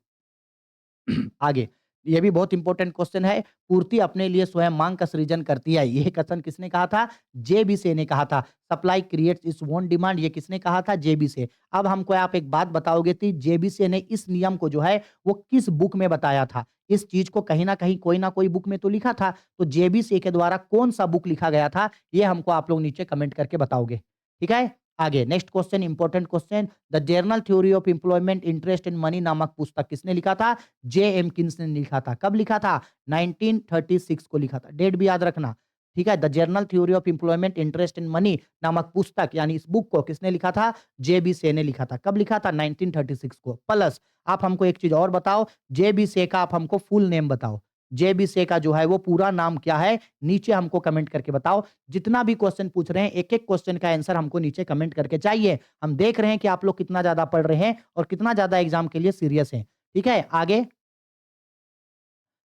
आगे ये भी बहुत इंपॉर्टेंट क्वेश्चन है। पूर्ति अपने लिए स्वयं मांग का सृजन करती है, ये कथन किसने कहा था? जेबीसे ने कहा था। Supply creates its own demand, ये किसने कहा था? जेबीसे। अब हमको आप एक बात बताओगे कि जेबीसे ने इस नियम को जो है वो किस बुक में बताया था? इस चीज को कहीं ना कहीं कोई ना कोई बुक में तो लिखा था, तो जेबीसे के द्वारा कौन सा बुक लिखा गया था ये हमको आप लोग नीचे कमेंट करके बताओगे, ठीक है? आगे next question, important question. The journal theory of employment interest in money नामक पुस्तक किसने लिखा था? जे.एम. किन्स ने लिखा था। कब लिखा था? 1936 को लिखा था। डेट भी याद रखना, ठीक है? The journal theory of employment interest in money नामक पुस्तक यानी इस बुक को किसने लिखा था? जे.बी. से ने लिखा था। कब लिखा था? 1936 को। प्लस आप हमको एक चीज और बताओ, जे.बी. से का आप हमको फुल नेम बताओ। जे.बी. से का जो है वो पूरा नाम क्या है? नीचे हमको कमेंट करके बताओ। जितना भी क्वेश्चन पूछ रहे हैं, एक-एक क्वेश्चन का आंसर हमको नीचे कमेंट करके चाहिए। हम देख रहे हैं कि आप लोग कितना ज़्यादा पढ़ रहे हैं और कितना ज़्यादा एग्ज़ाम के लिए सीरियस हैं। ठीक है? आगे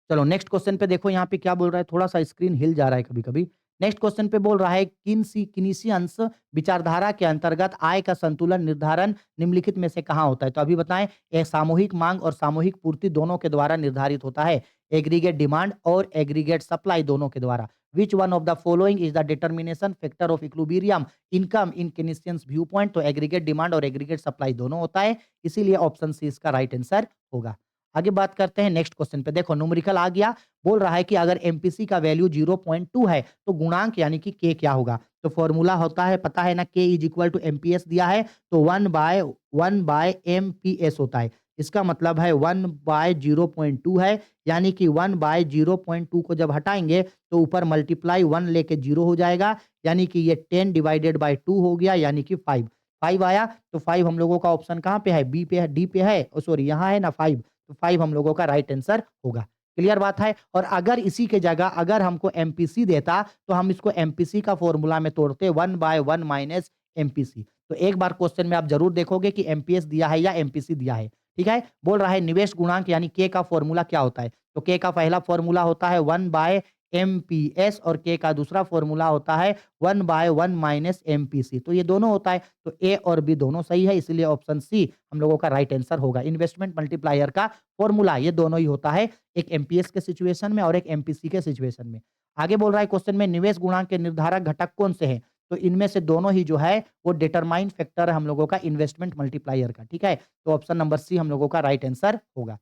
चलो नेक्स्ट क्वेश्चन पे देखो यहाँ पे क्या बोल रहा है, थोड़ा-सा स्क्रीन हिल जा रहा है कभी-कभी। नेक्स्ट क्वेश्चन पे बोल रहा है कीनसियंस विचारधारा के अंतर्गत आय का संतुलन निर्धारण निम्नलिखित में से कहाँ होता है? तो अभी बताएं, ये सामूहिक मांग और सामूहिक पूर्ति दोनों के द्वारा निर्धारित होता है। एग्रीगेट डिमांड और एग्रीगेट सप्लाई दोनों के द्वारा। Which one of the following is the determination factor of equilibrium income in Keynesians view point? तो एग्रीगेट डिमांड और एग्रीगेट सप्लाई दोनों होता है, इसीलिए ऑप्शन सी इसका राइट आंसर होगा। आगे बात करते हैं नेक्स्ट क्वेश्चन पे। देखो न्यूमेरिकल आ गया, बोल रहा है कि अगर एमपीसी का वैल्यू 0.2 है तो गुणांक यानी कि के क्या होगा? तो फॉर्मूला होता है, पता है ना, के इज इक्वल टू एमपीएस दिया है तो 1/1 एमपीएस होता है। इसका मतलब है 1/0.2 है, यानी कि 1/0.2 को जब हटाएंगे तो ऊपर मल्टीप्लाई 1 लेके 0 हो जाएगा, यानी कि ये 10 डिवाइडेड बाय 2 हो गया, यानी कि 5 आया। तो 5 हम लोगों का ऑप्शन कहाँ पे है? बी पे है, डी पे है, सॉरी यहाँ है ना 5, तो 5 हम लोगों का राइट आंसर होगा। क्लियर बात है? और अगर इसी के जगह अगर हमको एमपीसी देता, तो हम इसको एमपीसी का फ़ॉर्मूला में तोड़ते 1/1 माइनस एमपीसी। तो एक बार क्वेश्चन में आप ज़रूर देखोगे कि एमपीएस दिया है या एमपीसी दिया है। ठीक है? बोल रहा है निवेश गुणांक यानी के का फ़ॉर्मूला क्या होता है? तो के का पहला फ़ॉर्मूला होता है 1/एमपीएस और के का दूसरा फ़ॉर्मूला होता है 1/1 माइनस एमपीसी। तो ये दोनों होता है, तो ए और बी दोनों सही है, इसलिए ऑप्शन सी हम लोगों का राइट आंसर होगा। इन्वेस्टमेंट मल्टीप्लायर का फ़ॉर्मूला ये दोनों ही होता है, एक एमपीएस के सिचुएशन में और एक एमपीसी के सिचुएशन में। आगे बोल रहा है क्वेश्चन में निवेश गुणांक के निर्धारक घटक कौन से हैं? तो इनमें से दोनों ही जो है वो डिटरमाइन फैक्टर है हम लोगों का इन्वेस्टमेंट मल्टीप्लायर का। ठीक है? तो ऑप्शन नंबर सी हम लोगों का राइट आंसर होगा।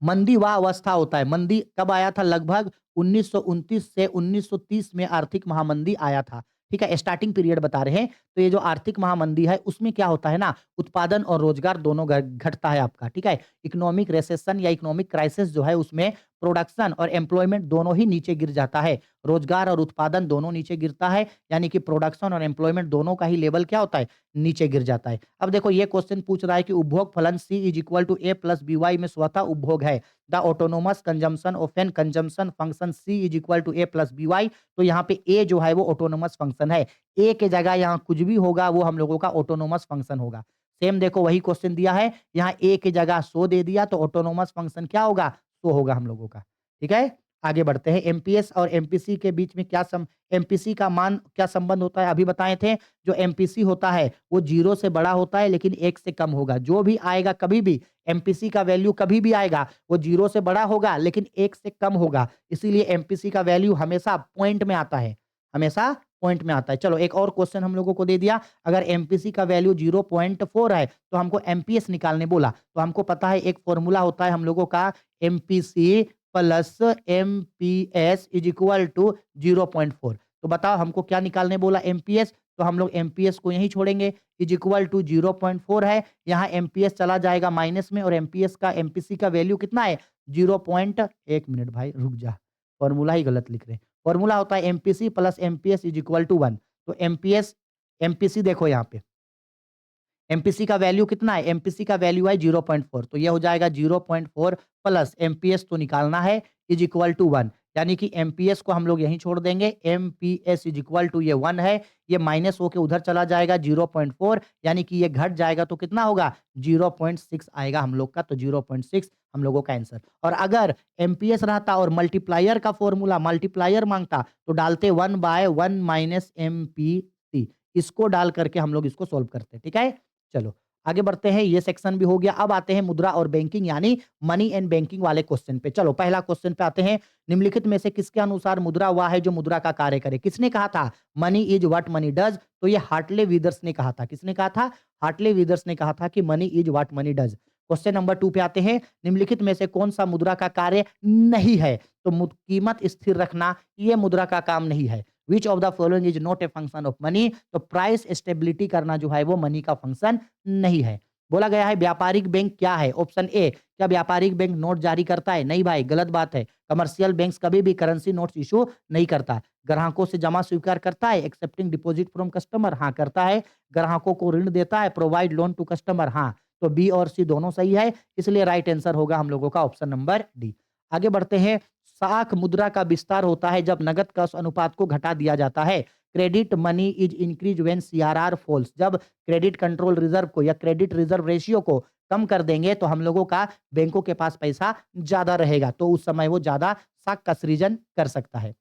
मंदी वह अवस्था होता है, मंदी कब आया था? लगभग 1929 से 1930 में आर्थिक महामंदी आया था। ठीक है? स्टार्टिंग पीरियड बता रहे हैं। तो ये जो आर्थिक महामंदी है उसमें क्या होता है ना, उत्पादन और रोजगार दोनों घटता है आपका। ठीक है? इकोनॉमिक रिसेशन या इकोनॉमिक क्राइसिस जो है उसमें प्रोडक्शन और एम्प्लॉयमेंट दोनों ही नीचे गिर जाता है। रोजगार और उत्पादन दोनों नीचे गिरता है, यानी कि प्रोडक्शन और एम्प्लॉयमेंट दोनों का ही लेवल क्या होता है? नीचे गिर जाता है। अब देखो ये क्वेश्चन पूछ रहा है कि उपभोग फलन C is equal to A plus BY में स्वतः उपभोग है। The autonomous consumption of an consumption function C is equal to A plus BY। तो यहाँ पे A जो है वो ऑटोनोमस फंक्शन है। A के जगह यहाँ कुछ भी होगा वो हम लोगों का ऑटोनोमस फंक्शन होगा। सेम देखो वही क्वेश्चन दिया है, यहाँ A की जगह 100 दे दिया तो ऑटोनोमस फंक्शन क्या होगा? 100 होगा हम लोगों का। ठीक है? आगे बढ़ते हैं। एमपीएस और एमपीसी के बीच में क्या एमपीसी का मान क्या संबंध होता है? अभी बताए थे। जो एमपीसी होता है वो 0 से बड़ा होता है लेकिन 1 से कम होगा। जो भी आएगा कभी भी एमपीसी का वैल्यू कभी भी आएगा वो 0 से बड़ा होगा लेकिन 1 से कम होगा। इसीलिए एमपीसी का वैल्यू हमेशा पॉइंट में आता है, हमेशा पॉइंट में आता है। चलो एक और क्वेश्चन हम लोगों को दे दिया। अगर एमपीसी का वैल्यू 0.4 है तो हमको एमपीएस निकालने बोला। तो हमको पता है एक फॉर्मूला होता है हम लोगों का MPC plus MPS is equal to 0.4। तो बताओ हमको क्या निकालने बोला? एमपीएस। तो हम लोग एमपीएस को यहीं छोड़ेंगे, इज इक्वल टू 0.4 है। यहाँ एमपीएस चला जाएगा माइनस में और एमपीएस का एमपीसी का वैल्यू कितना है? 1 मिनट भाई रुक जा, फॉर्मूला ही गलत लिख रहे हैं। फॉर्मूला होता है MPC plus MPS is equal to 1। तो एमपीएस एमपीसी देखो यहाँ पे एमपीसी का वैल्यू कितना है? एमपीसी का वैल्यू है 0.4। तो ये हो जाएगा 0.4 प्लस एमपीएस तो निकालना है इज इक्वल टू 1। यानी कि एमपीएस को हम लोग यहीं छोड़ देंगे। एमपीएस इज इक्वल टू ये 1 है, ये माइनस होके उधर चला जाएगा 0.4, यानी कि ये घट जाएगा तो कितना होगा? 0.6 आएगा हम लोग का। तो 0.6 हम लोगों का आंसर। और अगर एमपीएस रहता और मल्टीप्लायर का फॉर्मूला मल्टीप्लायर मांगता तो डालते 1/1 माइनस एमपीसी। इसको डाल करके हम लोग इसको सोल्व करते। ठीक है? चलो आगे बढ़ते हैं। ये सेक्शन भी हो गया। अब आते हैं मुद्रा और बैंकिंग यानी मनी एंड बैंकिंग वाले क्वेश्चन पे। चलो पहला क्वेश्चन पे आते हैं। निम्नलिखित में से किसके अनुसार मुद्रा वह है जो मुद्रा का कार्य करे? किसने कहा था money is what money does? तो ये हार्टले विदर्स ने कहा था। किसने कहा था? हार्टले विदर्स ने कहा था कि money is what money does. Question number 2 पे आते हैं। निम्नलिखित में से कौन सा मुद्रा का कार्य नहीं है? तो कीमत स्थिर रखना ये मुद्रा का काम नहीं है। विच of the following is not a function of money? तो प्राइस स्टेबिलिटी करना जो है वो मनी का फंक्शन नहीं है। बोला गया है व्यापारिक बैंक क्या है? ऑप्शन ए, क्या व्यापारिक बैंक नोट जारी करता है? नहीं भाई, गलत बात है। कमर्शियल बैंक्स कभी भी करेंसी नोट्स इशू नहीं करता। ग्राहकों से जमा स्वीकार करता है? एक्सेप्टिंग डिपॉजिट फ्रॉम कस्टमर, हाँ करता है। ग्राहकों को ऋण देता है? प्रोवाइड लोन टू कस्टमर, हाँ। तो बी और सी दोनों सही है, इसलिए राइट आंसर होगा हम लोगों का ऑप्शन नंबर डी। आगे बढ़ते हैं। साख मुद्रा का विस्तार होता है जब नगद का अनुपात को घटा दिया जाता है। Credit money is increase when CRR falls. जब क्रेडिट कंट्रोल रिजर्व को या क्रेडिट रिजर्व रेशियो को कम कर देंगे तो हम लोगों का बैंकों के पास पैसा ज्यादा रहेगा, तो उस समय वो ज्यादा साख का सृजन कर सकता है।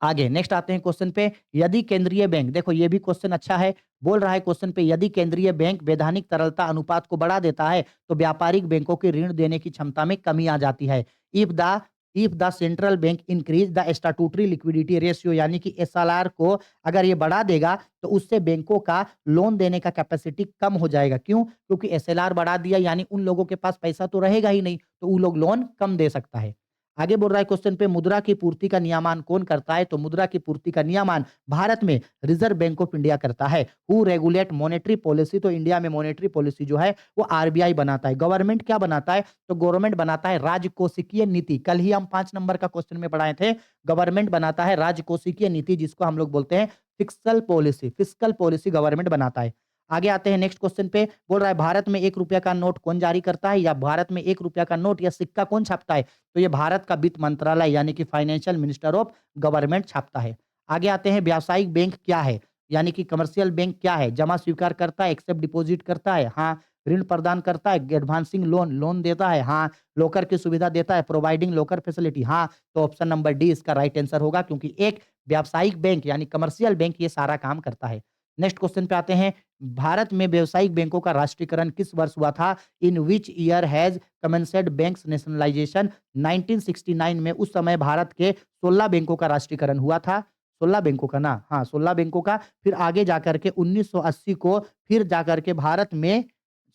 आगे नेक्स्ट आते हैं क्वेश्चन पे। यदि केंद्रीय बैंक, देखो ये भी क्वेश्चन अच्छा है। बोल रहा है क्वेश्चन पे यदि केंद्रीय बैंक वैधानिक तरलता अनुपात को बढ़ा देता है तो व्यापारिक बैंकों की ऋण देने की क्षमता में कमी आ जाती है। If the central bank increase the statutory liquidity ratio, यानी कि एसएलआर को अगर ये बढ़ा देगा तो उससे बैंकों का लोन देने का कैपेसिटी कम हो जाएगा। क्यों? क्योंकि एसएलआर बढ़ा दिया यानी उन लोगों के पास पैसा तो रहेगा ही नहीं, तो वो लोग लोन कम दे सकता है। आगे बोल रहा है क्वेश्चन पे मुद्रा की पूर्ति का नियमन कौन करता है? तो मुद्रा की पूर्ति का नियमन भारत में रिजर्व बैंक ऑफ इंडिया करता है। Who regulate monetary policy? तो इंडिया में मॉनेटरी पॉलिसी जो है वो आरबीआई बनाता है। गवर्नमेंट क्या बनाता है? तो गवर्नमेंट बनाता है राजकोषीय नीति। कल ही हम 5 नंबर का क्वेश्चन में पढ़ाए थे। गवर्नमेंट बनाता है राजकोषीय नीति, जिसको हम लोग बोलते हैं fiscal policy. Fiscal policy government बनाता है। आगे आते हैं नेक्स्ट क्वेश्चन पे। बोल रहा है भारत में 1 रुपया का नोट कौन जारी करता है, या भारत में 1 रुपया का नोट या सिक्का कौन छापता है? तो ये भारत का वित्त मंत्रालय यानी कि फाइनेंशियल मिनिस्टर ऑफ गवर्नमेंट छापता है। आगे आते हैं व्यावसायिक बैंक क्या है? यानी कि कमर्शियल बैंक क्या है? जमा स्वीकार करता है, एक्सेप्ट डिपॉजिट करता है, हाँ। ऋण प्रदान करता है, एडवांसिंग लोन, लोन देता है, हाँ। लॉकर की सुविधा देता है, प्रोवाइडिंग लॉकर फैसिलिटी, हाँ। तो ऑप्शन नंबर डी इसका राइट आंसर होगा, क्योंकि एक व्यावसायिक बैंक यानी कमर्शियल बैंक ये सारा काम करता है। नेक्स्ट क्वेश्चन पे आते हैं। भारत में व्यावसायिक बैंकों का राष्ट्रीयकरण किस वर्ष हुआ था? In which year has commenced banks nationalisation? 1969 में उस समय भारत के 16 बैंकों का राष्ट्रीयकरण हुआ था। 16 बैंकों का ना? हाँ, 16 बैंकों का। फिर आगे जाकर के 1980 को फिर जाकर के भारत में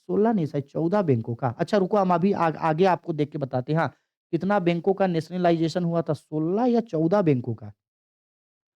16 नहीं शायद 14 बैंकों का। अच्छा रुको, हम अभी आगे आपको देख के बताते हैं। हाँ, कितना बैंकों का नेशनलाइजेशन हुआ था? 16 या 14 बैंकों का?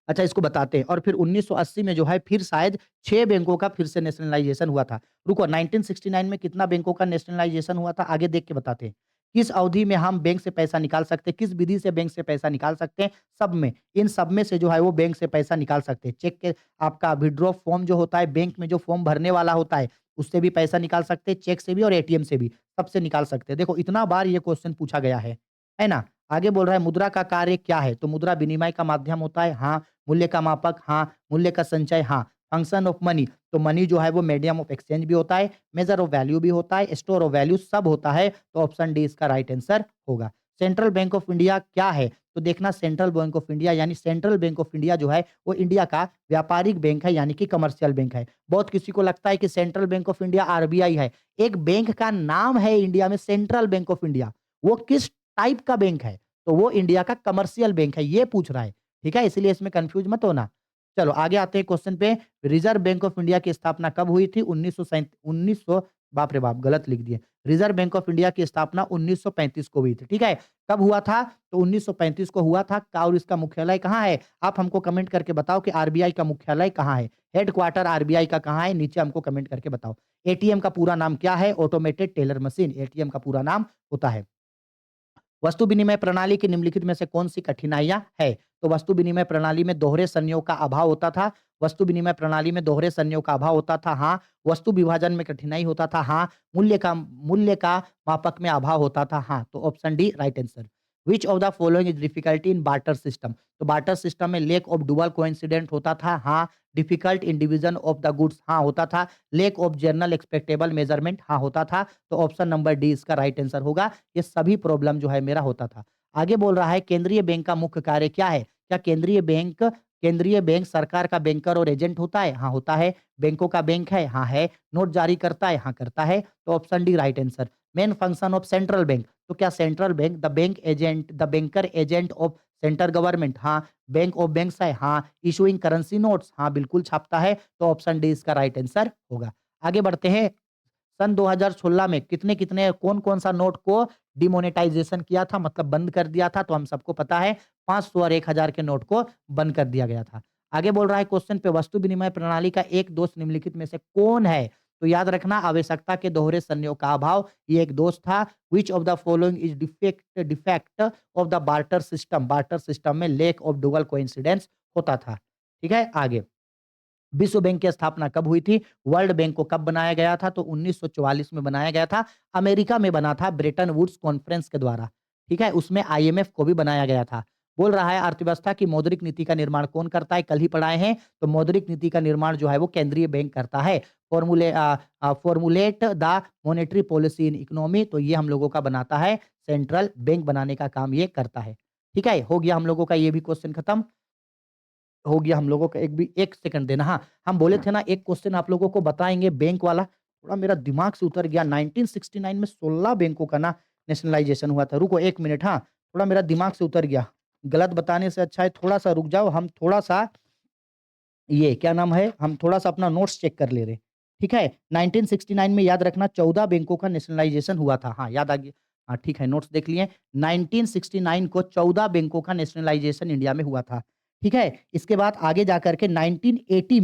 अच्छा इसको बताते हैं। और फिर 1980 में जो है फिर शायद 6 बैंकों का फिर से नेशनलाइजेशन हुआ था। रुको, 1969 में कितना बैंकों का नेशनलाइजेशन हुआ था? आगे देख के बताते हैं। किस अवधि में हम बैंक से पैसा निकाल सकते हैं? किस विधि से बैंक से पैसा निकाल सकते हैं? सब में। इन सब में से जो है वो बैंक से पैसा निकाल सकते हैं। चेक के आपका विथड्रॉ फॉर्म जो होता है, बैंक में जो फॉर्म भरने वाला होता है, उससे भी पैसा निकाल सकते हैं, चेक से भी और एटीएम से भी, सबसे निकाल सकते हैं। देखो इतना बार ये क्वेश्चन पूछा गया है ना? आगे बोल रहा है मुद्रा का कार्य क्या है? तो मुद्रा विनिमय का माध्यम होता है, हाँ। मूल्य का मापक, हाँ। मूल्य का संचय, हाँ। फंक्शन ऑफ मनी, तो मनी जो है वो मीडियम ऑफ एक्सचेंज भी होता है, मेजर ऑफ वैल्यू भी होता है, स्टोर ऑफ वैल्यू सब होता है। तो ऑप्शन डी इसका राइट आंसर होगा। सेंट्रल बैंक ऑफ इंडिया क्या है? तो देखना सेंट्रल बैंक ऑफ इंडिया यानी सेंट्रल बैंक ऑफ इंडिया जो है वो इंडिया का व्यापारिक बैंक है यानी कि कमर्शियल बैंक है। बहुत किसी को लगता है कि central bank of India RBI है। एक बैंक का नाम है इंडिया में सेंट्रल बैंक ऑफ इंडिया, वो किस टाइप का बैंक है? तो वो इंडिया का कमर्शियल बैंक है, ये पूछ रहा है। ठीक है? इसलिए इसमें कन्फ्यूज़ मत होना। चलो आगे आते हैं क्वेश्चन पे। रिज़र्व बैंक ऑफ इंडिया की स्थापना कब हुई थी? 1900 बाप रे बाप! गलत लिख दिए। रिज़र्व बैंक ऑफ इंडिया की स्थापना 1935 को हुई थी। ठीक है? कब हुआ था? तो 1935 को हुआ था और इसका मुख्यालय कहाँ है? आप हमको कमेंट करके बताओ कि आरबीआई का मुख्यालय कहाँ है? हेडक्वार्टर आरबीआई का कहाँ है? नीचे हमको कमेंट करके बताओ। एटीएम का पूरा नाम क्या है? ऑटोमेटेड टेलर मशीन, एटीएम का पूरा नाम होता है। वस्तु विनिमय प्रणाली की निम्नलिखित में से कौन-सी कठिनाइयाँ है? तो वस्तु विनिमय प्रणाली में दोहरे संयोग का अभाव होता था। वस्तु विनिमय प्रणाली में दोहरे संयोग का अभाव होता था, हाँ। वस्तु विभाजन में कठिनाई होता था, हाँ। मूल्य का मापक में अभाव होता था, हाँ। तो option D right answer. Which of the following is difficulty in barter system? तो बार्टर सिस्टम में लैक ऑफ डुअल कोइंसिडेंट होता था, हाँ। Difficult in division of the goods, हाँ होता था। लैक ऑफ जनरल एक्सपेक्टेबल मेजरमेंट, हाँ होता था। तो ऑप्शन नंबर डी इसका राइट आंसर होगा। ये सभी प्रॉब्लम जो है मेरा होता था। आगे बोल रहा है केंद्रीय बैंक का मुख्य कार्य क्या है? क्या केंद्रीय बैंक सरकार का बैंकर और एजेंट होता है? हाँ होता है। बैंकों का बैंक है? हाँ है। नोट जारी करता है? हाँ करता है। तो option D right answer. Main function of central bank, तो क्या central bank the banker agent of central government, हाँ। बैंक ऑफ बैंक्स है? हाँ। इशूइंग करेंसी नोट्स, हाँ बिल्कुल छापता है। तो ऑप्शन डी इसका राइट आंसर होगा। आगे बढ़ते हैं। सन 2016 में कितने-कितने कौन-कौन सा नोट को डिमोनेटाइजेशन किया था, मतलब बंद कर दिया था? तो हम सबको पता है 500 और 1000 के नोट को बंद कर दिया गया था। आगे बोल रहा है क्वेश्चन पे वस्तु विनिमय प्रणाली का एक दोष निम्नलिखित में से कौन है? तो याद रखना आवश्यकता के दोहरे संयोग का अभाव, ये एक दोष था। Which of the following is defect of the barter system में लैक ऑफ डुअल कोइंसिडेंस होता था। ठीक है, आगे। विश्व बैंक की स्थापना कब हुई थी? वर्ल्ड बैंक को कब बनाया गया था? तो 1944 में बनाया गया था। अमेरिका में बना था ब्रेटन वुड्स कॉन्फ्रेंस के द्वारा। ठीक है? उसमें आईएमएफ को भी बनाया गया था। बोल रहा है अर्थव्यवस्था की मौद्रिक नीति का निर्माण कौन करता है? कल ही पढ़ाए हैं। तो मौद्रिक नीति का निर्माण जो है वो केंद्रीय बैंक करता है। Formulate the monetary policy in economy, तो ये हम लोगों का बनाता है सेंट्रल बैंक, बनाने का काम ये करता है। ठीक है? हो गया हम लोगों का ये भी क्वेश्चन खत्म। हो गया हम लोगों का एक भी 1 सेकंड देना। हाँ, हम बोले थे ना एक क्वेश्चन आप लोगों को बताएँगे बैंक वाला, थोड़ा मेरा दिमाग से उतर गया। 1969 में 16 बैंकों का ना नेशनलाइज़ेशन हुआ था। रुको 1 मिनट, हाँ, थोड़ा मेरा दिमाग से उतर गया। गलत बताने से अच्छा है थोड़ा-सा रुक जाओ, हम थोड़ा-सा ये क्या नाम है, हम थोड़ा-सा अपना नोट्स चेक कर ले रहे। ठीक है? 1969 में याद रखना 14 बैंकों का नेशनलाइज़ेशन हुआ था। हाँ, याद आ गया। हाँ, ठीक है, नोट्स देख लिए। 1969 को 14 बैंकों का नेशनलाइज़ेशन इंडिया में हुआ था। ठीक है? इसके बाद आगे जाकर के 1980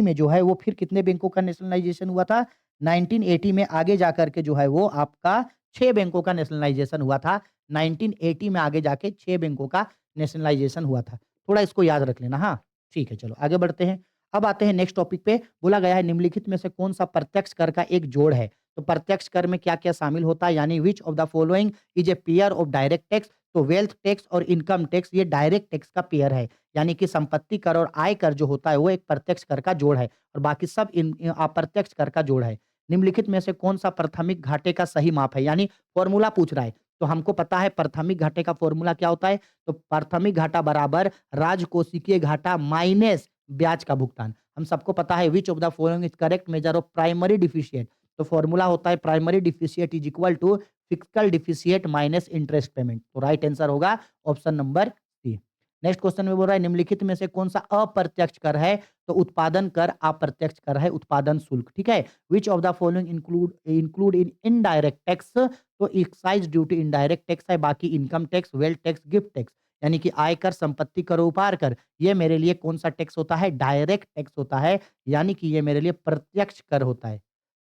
में जो है वो फिर कितने बैंकों का नेशनलाइज़ेशन हुआ था? 1980 में आगे जाकर के जो है वो आपका 6 बैंकों का नेशनलाइज़ेशन हुआ था। 1980 में आगे जाके 6 बैंकों का नेशनलाइज़ेशन हुआ था। थोड़ा इसको याद रख लेना, हाँ? ठीक है, चलो आगे बढ़ते हैं। अब आते हैं नेक्स्ट टॉपिक पे। बोला गया है निम्नलिखित में से कौन सा प्रत्यक्ष कर का एक जोड़ है? तो प्रत्यक्ष कर में क्या-क्या शामिल होता है? यानी which of the following is a pair of direct tax? तो वेल्थ टैक्स और इनकम टैक्स ये डायरेक्ट टैक्स का पेयर है। यानी कि संपत्ति कर और आय कर जो होता है वो एक प्रत्यक्ष कर का जोड़ है और बाकी सब अप्रत्यक्ष कर का जोड़ है। निम्नलिखित में से कौन सा प्राथमिक घाटे का सही माप है? यानी फॉर्मूला पूछ रहा है। तो हमको पता है प्राथमिक घाटे का फॉर्मूला क्या होता है? तो प्राथमिक घाटा बराबर राजकोषीय घाटा माइनस ब्याज का भुगतान। हम सबको पता है which of the following is correct measure of primary deficient. तो फॉर्मूला होता है primary deficient is equal to fixed deficient minus interest payment. तो राइट आंसर होगा option number C. Next question में बोल रहा है निम्नलिखित में से कौन सा अप्रत्यक्ष कर है? तो उत्पादन कर अप्रत्यक्ष कर है, उत्पादन शुल्क, ठीक है। Which of the following include in indirect tax? तो एक्साइज ड्यूटी इनडायरेक्ट टैक्स है, बाकी income tax, wealth tax, gift tax. यानी कि आयकर, संपत्ति कर, उपहार कर, ये मेरे लिए कौन सा टैक्स होता है? डायरेक्ट टैक्स होता है, यानी कि ये मेरे लिए प्रत्यक्ष कर होता है।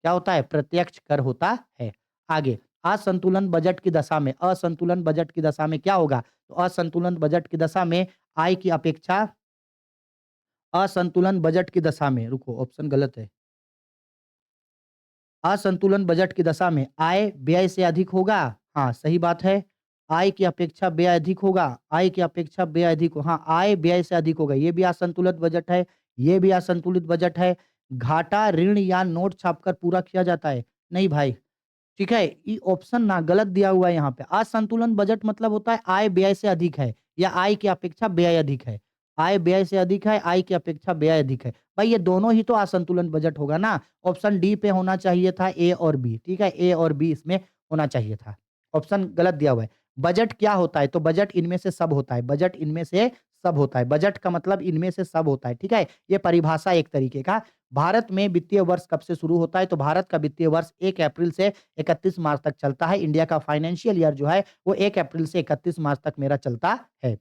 क्या होता है? प्रत्यक्ष कर होता है। आगे, असंतुलन बजट की दशा में, असंतुलन बजट की दशा में क्या होगा? तो असंतुलन बजट की दशा में आय की अपेक्षा, असंतुलन बजट की दशा में, रुको ऑप्शन गलत है। असंतुलन बजट की दशा में आय व्यय से अधिक होगा। हाँ, सही बात है। आय की अपेक्षा व्यय अधिक होगा। आय की अपेक्षा व्यय अधिक हो हाँ, आय व्यय से अधिक होगा। ये भी असंतुलित बजट है, ये भी असंतुलित बजट है। घाटा ऋण या नोट छापकर पूरा किया जाता है। नहीं भाई, ठीक है? ये ऑप्शन ना गलत दिया हुआ है यहाँ पे। असंतुलन बजट मतलब होता है आय व्यय से अधिक है या आय की अपेक्षा व्यय अधिक है। आय व्यय से अधिक है, आय की अपेक्षा व्यय अधिक है। भाई ये दोनों ही तो असंतुलन बजट होगा ना। ऑप्शन डी पे होना चाहिए था ए और बी, ठीक है? ए और बी इसमें होना चाहिए था। ऑप्शन गलत दिया हुआ है। बजट क्या होता है? तो बजट इनमें से सब होता है। बजट इनमें से सब होता है। बजट का मतलब इनमें से सब होता है, ठीक है? ये परिभाषा एक तरीके का। भारत में वित्तीय वर्ष कब से शुरू होता है? तो भारत का वित्तीय वर्ष 1 अप्रैल से 31 मार्च तक चलता है। इंडिया का फाइनेंशियल ईयर जो है वो 1 अप्रैल से 31 मार्च तक मेरा चलता है।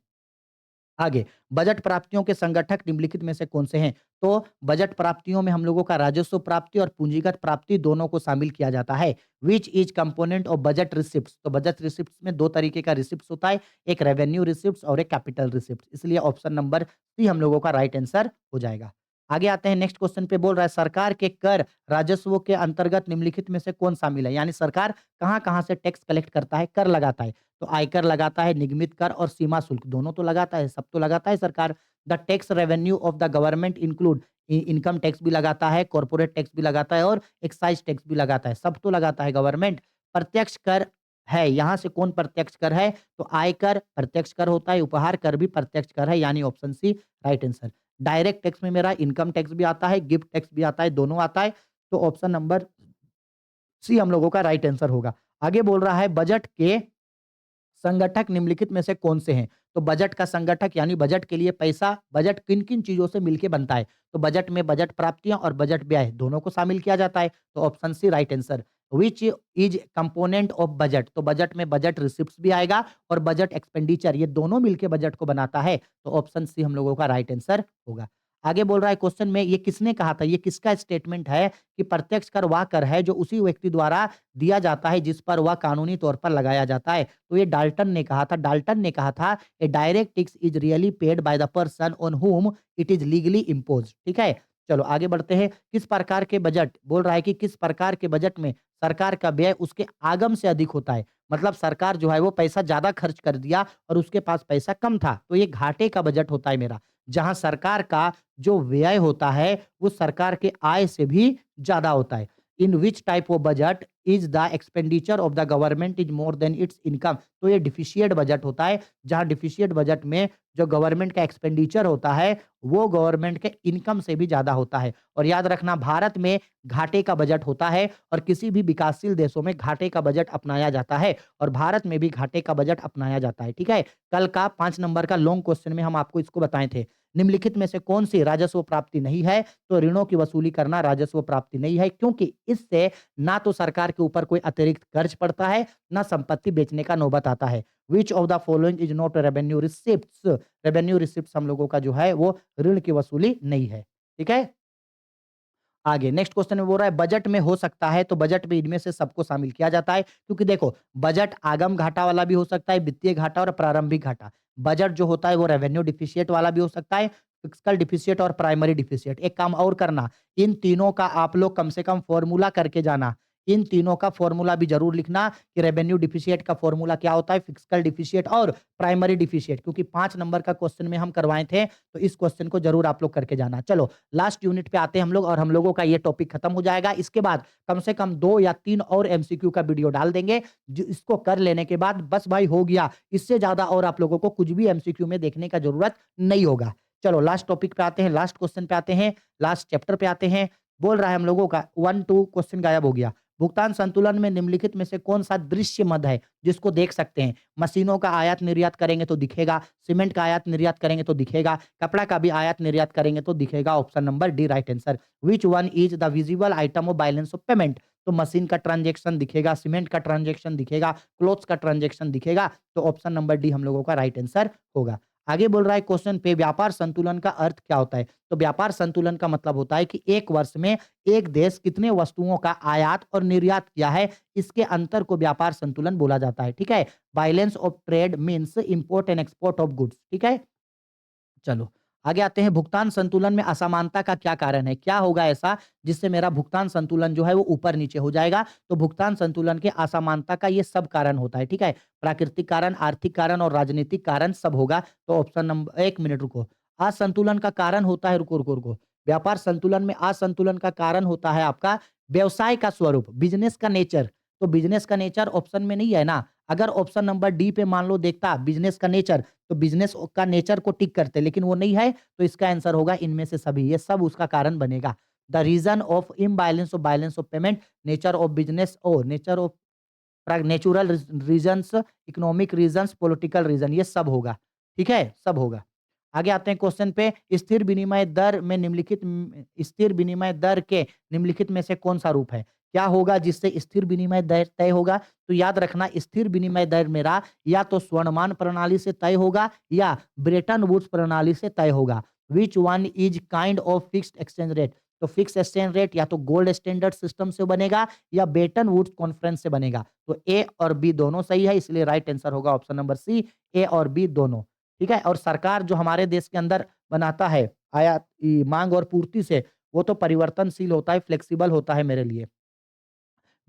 आगे, बजट प्राप्तियों के संगठक निम्नलिखित में से कौन से हैं? तो बजट प्राप्तियों में हम लोगों का राजस्व प्राप्ति और पूंजीगत प्राप्ति दोनों को शामिल किया जाता है। Which is component of budget receipts? तो बजट रिसिप्ट्स में 2 तरीके का रिसिप्ट्स होता है, एक रेवेन्यू रिसिप्ट्स और एक कैपिटल रिसिप्ट्स। इसलिए ऑप्शन नंबर सी हम लोगों का राइट आंसर हो जाएगा। आगे आते हैं नेक्स्ट क्वेश्चन पे। बोल रहा है सरकार के कर राजस्व के अंतर्गत निम्नलिखित में से कौन शामिल है? यानी सरकार कहाँ-कहाँ से टैक्स कलेक्ट करता है, कर लगाता है? तो आयकर लगाता है, निगमित कर और सीमा शुल्क दोनों तो लगाता है, सब तो लगाता है सरकार। The tax revenue of the government include income tax भी लगाता है, कॉर्पोरेट टैक्स भी लगाता है और एक्साइज टैक्स भी लगाता है, सब तो लगाता है गवर्नमेंट। प्रत्यक्ष कर है, यहाँ से कौन प्रत्यक्ष कर है? तो आयकर प्रत्यक्ष कर होता है, उपहार कर भी प्रत्यक्ष कर है, यानी option C right answer. Direct tax में मेरा इनकम टैक्स भी आता है, गिफ्ट टैक्स भी आता है, दोनों आता है, तो ऑप्शन नंबर सी हम लोगों का राइट आंसर होगा। आगे बोल रहा है बजट के संगठक निम्नलिखित में से कौन से हैं? तो बजट का संगठक यानी बजट के लिए पैसा, बजट किन-किन चीज़ों से मिलके बनता है? तो बजट में बजट प्राप्तियाँ और बजट व्यय दोनों को शामिल किया जाता है। तो option C right answer. Which is component of budget? तो बजट में बजट रिसिप्ट्स भी आएगा और बजट एक्सपेंडिचर ये दोनों मिलके बजट को बनाता है। तो ऑप्शन सी हम लोगों का राइट आंसर होगा। आगे बोल रहा है क्वेश्चन में ये किसने कहा था? ये किसका स्टेटमेंट है कि प्रत्यक्ष कर वह कर है जो उसी व्यक्ति द्वारा दिया जाता है जिस पर वह कानूनी तौर पर लगाया जाता है। तो ये डाल्टन ने कहा था। डाल्टन ने कहा था a direct tax is really paid by the person on whom it is legally imposed. ठीक है? चलो आगे बढ़ते हैं। किस प्रकार के बजट बोल रहा है कि किस प्रकार के बजट में सरकार का व्यय उसके आगम से अधिक होता है। मतलब सरकार जो है वो पैसा ज़्यादा खर्च कर दिया और उसके पास पैसा कम था। तो ये घाटे का बजट होता है मेरा। जहाँ सरकार का जो व्यय होता है वो सरकार के आय से भी ज़्यादा होता है। In which type of budget is the expenditure of the government is more than it's income? तो ये डिफिशिएट बजट होता है, जहाँ डिफिशिएट बजट में जो गवर्नमेंट का एक्सपेंडिचर होता है वो गवर्नमेंट के इनकम से भी ज़्यादा होता है। और याद रखना भारत में घाटे का बजट होता है और किसी भी विकासशील देशों में घाटे का बजट अपनाया जाता है और भारत में भी घाटे का बजट अपनाया जाता है। ठीक है? कल का 5 नंबर का लॉन्ग क्वेश्चन में हम आपको इसको बताए थे। निम्नलिखित में से कौन सी राजस्व प्राप्ति नहीं है? तो ऋणों की वसूली करना राजस्व प्राप्ति नहीं है, क्योंकि इससे ना तो सरकार के ऊपर कोई अतिरिक्त कर्ज पड़ता है, ना संपत्ति बेचने का नौबत आता है। Which of the following is not revenue receipts? Revenue receipts हम लोगों का जो है वो ऋण की वसूली नहीं है। ठीक है? आगे नेक्स्ट क्वेश्चन में बोल रहा है बजट में हो सकता है, तो बजट में इनमें से सबको शामिल किया जाता है, क्योंकि देखो बजट आगम घाटा वाला भी हो सकता है, वित्तीय घाटा और प्रारंभिक घाटा। बजट जो होता है वो रेवेन्यू डिफिशिएट वाला भी हो सकता है, फिस्कल डिफिसिट और प्राइमरी डिफिसिट। एक काम और करना, इन तीनों का आप लोग कम से कम फॉर्मूला करके जाना। इन तीनों का फॉर्मूला भी ज़रूर लिखना कि रेवेन्यू डिफिसिट का फॉर्मूला क्या होता है, फिस्कल डिफिसिट और प्राइमरी डिफिसिट, क्योंकि 5 नंबर का क्वेश्चन में हम करवाए थे, तो इस क्वेश्चन को ज़रूर आप लोग करके जाना। चलो, लास्ट यूनिट पे आते हैं हम लोग और हम लोगों का ये टॉपिक खत्म हो जाएगा। इसके बाद कम से कम 2 या 3 और एमसीक्यू का वीडियो डाल देंगे। इसको कर लेने के बाद बस भाई हो गया। इससे ज़्यादा और आप लोगों को कुछ भी एमसीक्यू में देखने का ज़रूरत नहीं होगा। चलो लास्ट टॉपिक पे आते हैं, लास्ट क्वेश्चन पे आते हैं, लास्ट चैप्टर पे आते हैं। बोल रहा है हम लोगों का 1-2 क्वेश्चन गायब हो गया। भुगतान संतुलन में निम्नलिखित में से कौन-सा दृश्य मद है जिसको देख सकते हैं? मशीनों का आयात-निर्यात करेंगे तो दिखेगा, सीमेंट का आयात-निर्यात करेंगे तो दिखेगा, कपड़ा का भी आयात-निर्यात करेंगे तो दिखेगा। Option number D right answer. Which one is the visible item of balance of payment? तो मशीन का ट्रांज़ैक्शन दिखेगा, सीमेंट का ट्रांज़ैक्शन दिखेगा, क्लॉथ्स का ट्रांज़ैक्शन दिखेगा, तो ऑप्शन नंबर डी हम लोगों का राइट आंसर होगा। आगे बोल रहा है क्वेश्चन पे व्यापार संतुलन का अर्थ क्या होता है? तो व्यापार संतुलन का मतलब होता है कि एक वर्ष में एक देश कितने वस्तुओं का आयात और निर्यात किया है, इसके अंतर को व्यापार संतुलन बोला जाता है, ठीक है? Balance of trade means import and export of goods, ठीक है? चलो, आगे आते हैं भुगतान संतुलन में असमानता का क्या कारण है? क्या होगा ऐसा जिससे मेरा भुगतान संतुलन जो है वो ऊपर-नीचे हो जाएगा? तो भुगतान संतुलन के असमानता का ये सब कारण होता है, ठीक है? प्राकृतिक कारण, आर्थिक कारण और राजनीतिक कारण सब होगा। तो ऑप्शन नंबर 1 मिनट रुको। असंतुलन का कारण होता है, रुको, रुको, रुको। व्यापार संतुलन में असंतुलन का कारण होता है आपका व्यवसाय का स्वरूप, बिज़नेस का नेचर। तो बिज़नेस का नेचर ऑप्शन में नहीं है ना। अगर ऑप्शन नंबर डी पे मान लो देखता बिज़नेस का नेचर, तो बिज़नेस का नेचर को टिक करते, लेकिन वो नहीं है, तो इसका आंसर होगा इनमें से सभी। ये सब उसका कारण बनेगा। The reason of imbalance of balance of payment, nature of business oh nature of natural reasons, economic reasons, political reason, ये सब होगा। ठीक है? सब होगा। आगे आते हैं क्वेश्चन पे, स्थिर विनिमय दर में निम्नलिखित स्थिर विनिमय दर के निम्नलिखित में से कौन-सा रूप है? क्या होगा जिससे स्थिर विनिमय दर तय होगा? तो याद रखना, स्थिर विनिमय दर मेरा या तो स्वर्णमान प्रणाली से तय होगा या ब्रेटन वुड्स प्रणाली से तय होगा। Which one is kind of fixed exchange rate? तो फिक्स्ड एक्सचेंज रेट या तो गोल्ड स्टैंडर्ड सिस्टम से बनेगा या ब्रेटन वुड्स कॉन्फ्रेंस से बनेगा। तो ए और बी दोनों सही है, इसलिए राइट आंसर होगा ऑप्शन नंबर सी, ए और बी दोनों। ठीक है? और सरकार जो हमारे देश के अंदर बनाता है आयात मांग और पूर्ति से, वो तो परिवर्तनशील होता है, फ्लेक्सिबल होता है मेरे लिए।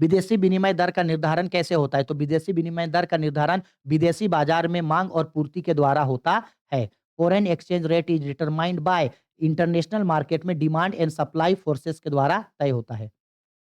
विदेशी विनिमय दर का निर्धारण कैसे होता है? तो विदेशी विनिमय दर का निर्धारण विदेशी बाजार में मांग और पूर्ति के द्वारा होता है। Foreign exchange rate is determined bye international market में डिमांड एंड सप्लाई फोर्सेस के द्वारा तय होता है।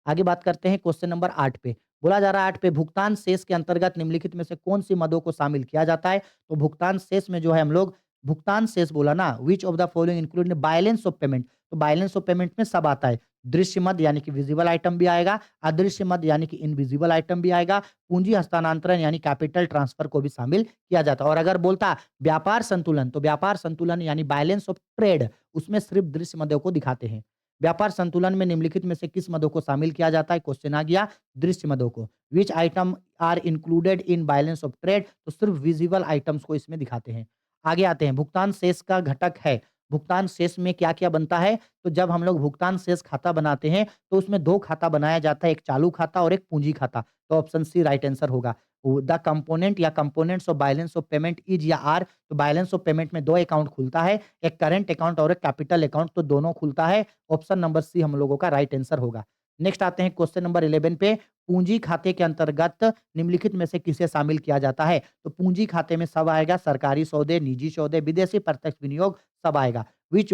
आगे बात करते हैं क्वेश्चन नंबर 8 पे। बोला जा रहा है 8 पे भुगतान शेष के अंतर्गत निम्नलिखित में से कौन-सी मदों को शामिल किया जाता है? तो भुगतान शेष में जो है हम लोग भुगतान शेष बोला ना, which of the following include balance of payment. तो बैलेंस ऑफ पेमेंट में सब आता है। दृश्य मद यानी कि विजिबल आइटम भी आएगा, अदृश्य मद यानी कि इनविजिबल आइटम भी आएगा, पूंजी हस्तांतरण यानी कैपिटल ट्रांसफर को भी शामिल किया जाता है। और अगर बोलता व्यापार संतुलन, तो व्यापार संतुलन यानी बैलेंस ऑफ ट्रेड, उसमें सिर्फ दृश्य मदों को दिखाते हैं। व्यापार संतुलन में निम्नलिखित में से किस मदों को शामिल किया जाता है? क्वेश्चन आ गया दृश्य मदों को। Which item are included in balance of trade? तो सिर्फ विजिबल आइटम्स को इसमें दिखाते हैं। आगे आते हैं, भुगतान शेष का घटक है। भुगतान शेष में क्या-क्या बनता है? तो जब हम लोग भुगतान शेष खाता बनाते हैं, तो उसमें 2 खाता बनाया जाता है, एक चालू खाता और एक पूंजी खाता। तो ऑप्शन सी राइट आंसर होगा। द कंपोनेंट या components of balance of payment is या आर, तो बैलेंस ऑफ पेमेंट में 2 अकाउंट खुलता है, एक करंट अकाउंट और एक कैपिटल अकाउंट, तो दोनों खुलता है। ऑप्शन नंबर सी हम लोगों का राइट आंसर होगा। नेक्स्ट आते हैं क्वेश्चन नंबर 11 पे, पूंजी खाते के अंतर्गत निम्नलिखित में से किसे शामिल किया जाता है? तो पूंजी खाते में सब आएगा, सरकारी सौदे, निजी सौदे, विदेशी प्रत्यक्ष विनियोग सब आएगा। Which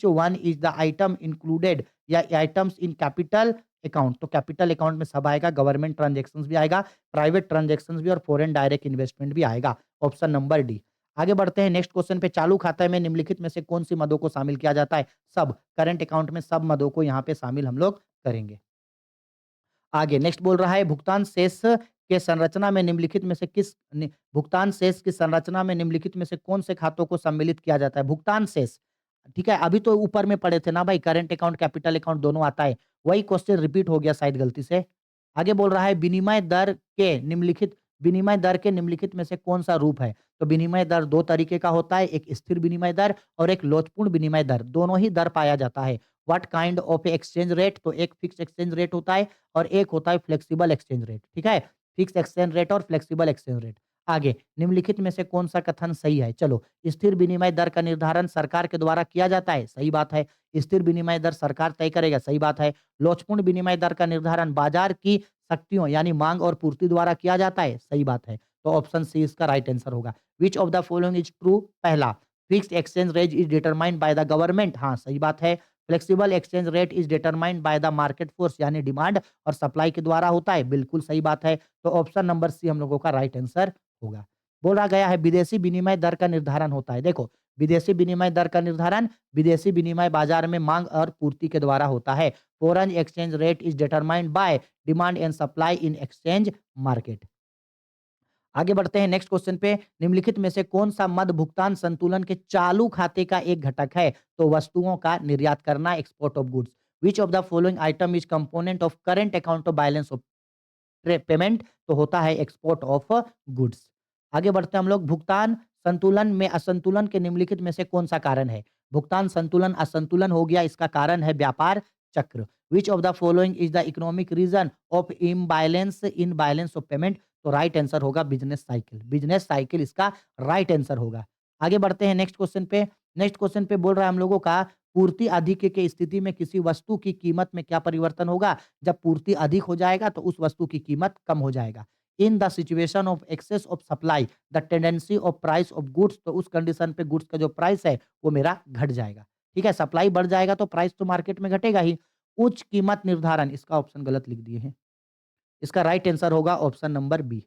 one is the item included या आइटम्स इन कैपिटल अकाउंट? तो कैपिटल अकाउंट में सब आएगा, गवर्नमेंट ट्रांजैक्शंस भी आएगा, प्राइवेट ट्रांजैक्शंस भी और फॉरेन डायरेक्ट इन्वेस्टमेंट भी आएगा। Option number D. आगे बढ़ते हैं नेक्स्ट क्वेश्चन पे, चालू खाता में निम्नलिखित में से कौन-सी मदों को शामिल किया जाता है? सब। करंट अकाउंट में सब मदों को यहाँ पे शामिल हम लोग करेंगे। आगे नेक्स्ट बोल रहा है, भुगतान शेष की संरचना में निम्नलिखित में से कौन से खातों को सम्मिलित किया जाता है? भुगतान शेष, ठीक है? अभी तो ऊपर में पढ़े थे ना भाई, करंट अकाउंट, कैपिटल अकाउंट दोनों आता है। वही क्वेश्चन रिपीट हो गया शायद गलती से। आगे बोल रहा है, विनिमय दर के निम्नलिखित में से कौन-सा रूप है? तो विनिमय दर 2 तरीके का होता है, एक स्थिर विनिमय दर और एक लोचपूर्ण विनिमय दर, दोनों ही दर पाया जाता है। What kind of exchange rate? तो एक फिक्स्ड एक्सचेंज रेट होता है और एक होता है फ्लेक्सिबल एक्सचेंज रेट, ठीक है? फिक्स्ड एक्सचेंज रेट और फ्लेक्सिबल एक्सचेंज रेट। आगे निम्नलिखित में से कौन सा कथन सही है? चलो, स्थिर विनिमय दर का निर्धारण सरकार के द्वारा किया जाता है, सही बात है। स्थिर विनिमय दर सरकार तय करेगा, सही बात है। लोचपूर्ण विनिमय दर का निर्धारण बाजार की शक्तियों यानी मांग और पूर्ति द्वारा किया जाता है, सही बात है। तो ऑप्शन सी इसका राइट आंसर होगा। Which of the following is true? पहला, fixed exchange rate is determined by the government, हाँ सही बात है। Flexible exchange rate is determined by the market force यानी डिमांड और सप्लाई के द्वारा होता है, बिल्कुल सही बात है। तो ऑप्शन नंबर सी हम लोगों का राइट आंसर होगा। बोला गया है विदेशी विनिमय दर का निर्धारण होता है। देखो, विदेशी विनिमय दर का निर्धारण विदेशी विनिमय बाजार में मांग और पूर्ति के द्वारा होता है। Foreign exchange rate is determined bye demand and supply in exchange market. आगे बढ़ते हैं नेक्स्ट क्वेश्चन पे। निम्नलिखित में से कौन सा मद भुगतान संतुलन के चालू खाते का एक घटक है? तो वस्तुओं का निर्यात करना, export of goods. Which of the following item is component of current account of balance of payment? तो होता है एक्सपोर्ट ऑफ गुड्स। आगे बढ़ते हैं हम लोग। भुगतान संतुलन में असंतुलन के निम्नलिखित में से कौन सा कारण है? भुगतान संतुलन असंतुलन हो गया, इसका कारण है व्यापार चक्र। Which of the following is the economic reason of imbalance in balance of payment? तो राइट आंसर होगा बिजनेस साइकिल। बिजनेस साइकिल इसका राइट आंसर होगा। आगे बढ़ते हैं नेक्स्ट क्वेश्चन पे। नेक्स्ट क्वेश्चन पे बोल रहा है हम लोगों का पूर्ति अधिक की स्थिति में किसी वस्तु की कीमत में क्या परिवर्तन होगा? जब पूर्ति अधिक हो जाएगा तो उस वस्तु की कीमत कम हो जाएगा। In the situation of excess of supply the tendency of price of goods, तो उस कंडीशन पे गुड्स का जो प्राइस है वो मेरा घट जाएगा। ठीक है, सप्लाई बढ़ जाएगा तो प्राइस तो मार्केट में घटेगा ही। उच्च कीमत निर्धारण, इसका ऑप्शन गलत लिख दिए हैं। इसका राइट आंसर होगा ऑप्शन नंबर बी।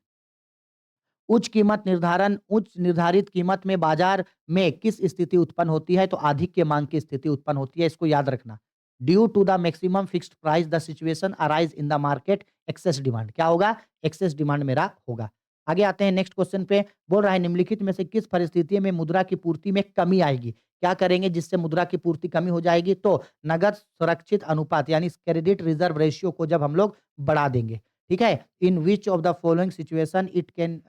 उच्च कीमत निर्धारण, उच्च निर्धारित कीमत में बाजार में किस स्थिति उत्पन्न होती है? तो अधिक की मांग की स्थिति उत्पन्न होती है, इसको याद रखना। Due to the maximum fixed price the situation arise in the market excess demand. क्या होगा? एक्सेस डिमांड मेरा होगा। आगे आते हैं नेक्स्ट क्वेश्चन पे। बोल रहा है निम्नलिखित में से किस परिस्थिति में मुद्रा की पूर्ति में कमी आएगी? क्या करेंगे जिससे मुद्रा की पूर्ति कमी हो जाएगी? तो नगद सुरक्षित अनुपात यानी क्रेडिट रिजर्व रेशियो को जब हम लोग बढ़ा देंगे। ठीक है, in which of the following situation it can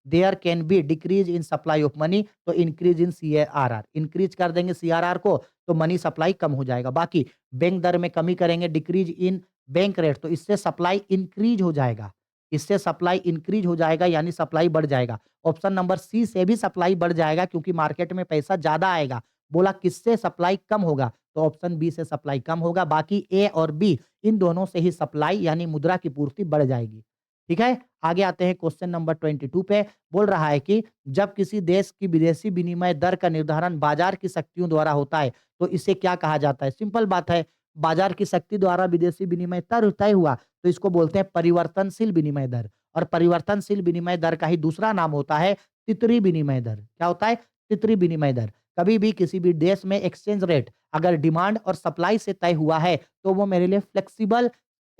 there can be decrease in supply of money? तो इंक्रीज इन सीआरआर, इंक्रीज कर देंगे सीआरआर को तो मनी सप्लाई कम हो जाएगा। बाकी बैंक दर में कमी करेंगे, डिक्रीज इन बैंक रेट, तो इससे सप्लाई इंक्रीज हो जाएगा। इससे सप्लाई इंक्रीज हो जाएगा यानी सप्लाई बढ़ जाएगा। ऑप्शन नंबर सी से भी सप्लाई बढ़ जाएगा क्योंकि मार्केट में पैसा ज्यादा आएगा। बोला किससे सप्लाई कम होगा? तो ऑप्शन बी से सप्लाई कम होगा। बाकी ए और बी इन दोनों से ही सप्लाई यानी मुद्रा की पूर्ति बढ़ जाएगी। ठीक है, आगे आते हैं क्वेश्चन नंबर 22 पे। बोल रहा है कि जब किसी देश की विदेशी विनिमय दर का निर्धारण बाजार की शक्तियों द्वारा होता है तो इसे क्या कहा जाता है? सिंपल बात है, बाजार की शक्ति द्वारा विदेशी विनिमय दर तय हुआ तो इसको बोलते हैं परिवर्तनशील विनिमय दर। और परिवर्तनशील विनिमय दर का ही दूसरा नाम होता है तितरी विनिमय दर। क्या होता है? तितरी विनिमय दर। कभी भी किसी भी देश में एक्सचेंज रेट अगर डिमांड और सप्लाई से तय हुआ है तो वो मेरे लिए फ्लेक्सिबल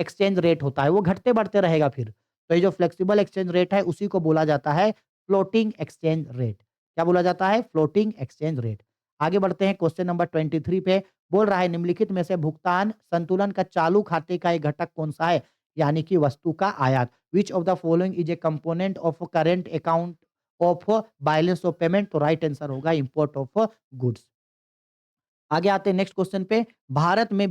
एक्सचेंज रेट होता है, वो घटते बढ़ते रहेगा फिर। तो ये जो फ्लेक्सिबल एक्सचेंज रेट है उसी को बोला जाता है फ्लोटिंग एक्सचेंज रेट। क्या बोला जाता है? Floating exchange rate. आगे बढ़ते हैं क्वेश्चन नंबर 23 पे। बोल रहा है निम्नलिखित में से भुगतान संतुलन का चालू खाते का एक घटक कौन सा है? यानी कि वस्तु का आयात। विच of the following is a component of current account of balance of payment? तो राइट आंसर होगा इंपोर्ट ऑफ गुड्स। आगे आते हैं नेक्स्ट क्वेश्चन पे। भारत में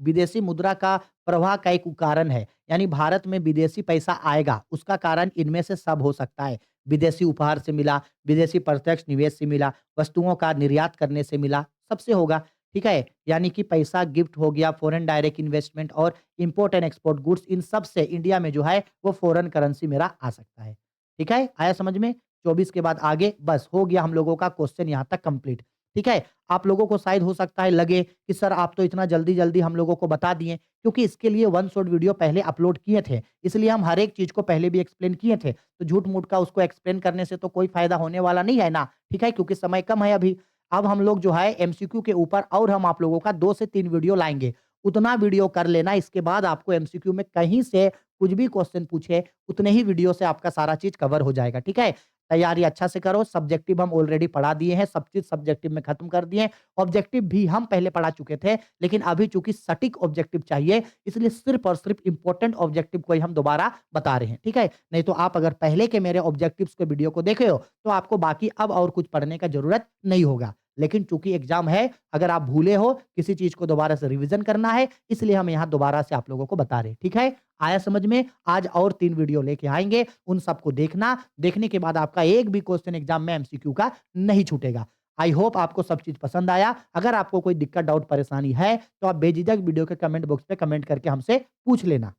विदेशी मुद्रा का प्रवाह का एक कारण है, यानी भारत में विदेशी पैसा आएगा उसका कारण इनमें से सब हो सकता है। विदेशी उपहार से मिला, विदेशी प्रत्यक्ष निवेश से मिला, वस्तुओं का निर्यात करने से मिला, सबसे होगा। ठीक है, यानी कि पैसा गिफ्ट हो गया, फॉरेन डायरेक्ट इन्वेस्टमेंट और इंपोर्ट एंड एक्सपोर्ट गुड्स, इन सब से इंडिया में जो है वो फॉरेन करेंसी मेरा आ सकता है। ठीक है, आया समझ में? 24 के बाद आगे बस हो गया हम लोगों का क्वेश्चन यहाँ तक कंप्लीट। ठीक है, आप लोगों को शायद हो सकता है लगे कि सर आप तो इतना जल्दी-जल्दी हम लोगों को बता दिए, क्योंकि इसके लिए वन शॉट वीडियो पहले अपलोड किए थे। इसलिए हम हर एक चीज़ को पहले भी एक्सप्लेन किए थे। तो झूठ-मूठ का उसको एक्सप्लेन करने से तो कोई फ़ायदा होने वाला नहीं है ना, ठीक है? क्योंकि समय कम है अभी। अब हम लोग जो है एमसीक्यू के ऊपर और हम आप लोगों का 2 से 3 वीडियो लाएँगे। उतना वीडियो कर लेना, इसके बाद आपको एमसीक्यू में कहीं से कुछ भी क्वेश्चन पूछे, उतने ही वीडियो से आपका सारा चीज़ कवर हो जाएगा, ठीक है? तैयारी अच्छा से करो। सब्जेक्टिव हम ऑलरेडी पढ़ा दिए हैं, सब चीज़ सब्जेक्टिव में खत्म कर दिए हैं। ऑब्जेक्टिव भी हम पहले पढ़ा चुके थे, लेकिन अभी चूँकि सटीक ऑब्जेक्टिव चाहिए, इसलिए सिर्फ़ और सिर्फ़ इम्पोर्टेंट ऑब्जेक्टिव को ही हम दोबारा बता रहे हैं, ठीक है? नहीं तो आप अगर पहले के मेरे ऑब्जेक्टिव्स के वीडियो को देखे हो, तो आपको बाकी अब और कुछ पढ़ने का ज़रूरत नहीं होगा। लेकिन चूंकि एग्जाम है, अगर आप भूले हो, किसी चीज को दोबारा से रिवीजन करना है, इसलिए हम यहाँ दोबारा से आप लोगों को बता रहे हैं। ठीक है, आया समझ में? आज और 3 वीडियो लेके आएँगे, उन सबको देखना, देखने के बाद आपका एक भी क्वेश्चन एग्जाम में एमसीक्यू का नहीं छूटेगा। आई होप आपको सब चीज़ पसंद आया। अगर आपको कोई दिक्कत, डाउट, परेशानी है, तो आप बेझिझक वीडियो के कमेंट बॉक्स पे कमेंट करके हमसे पूछ लेना।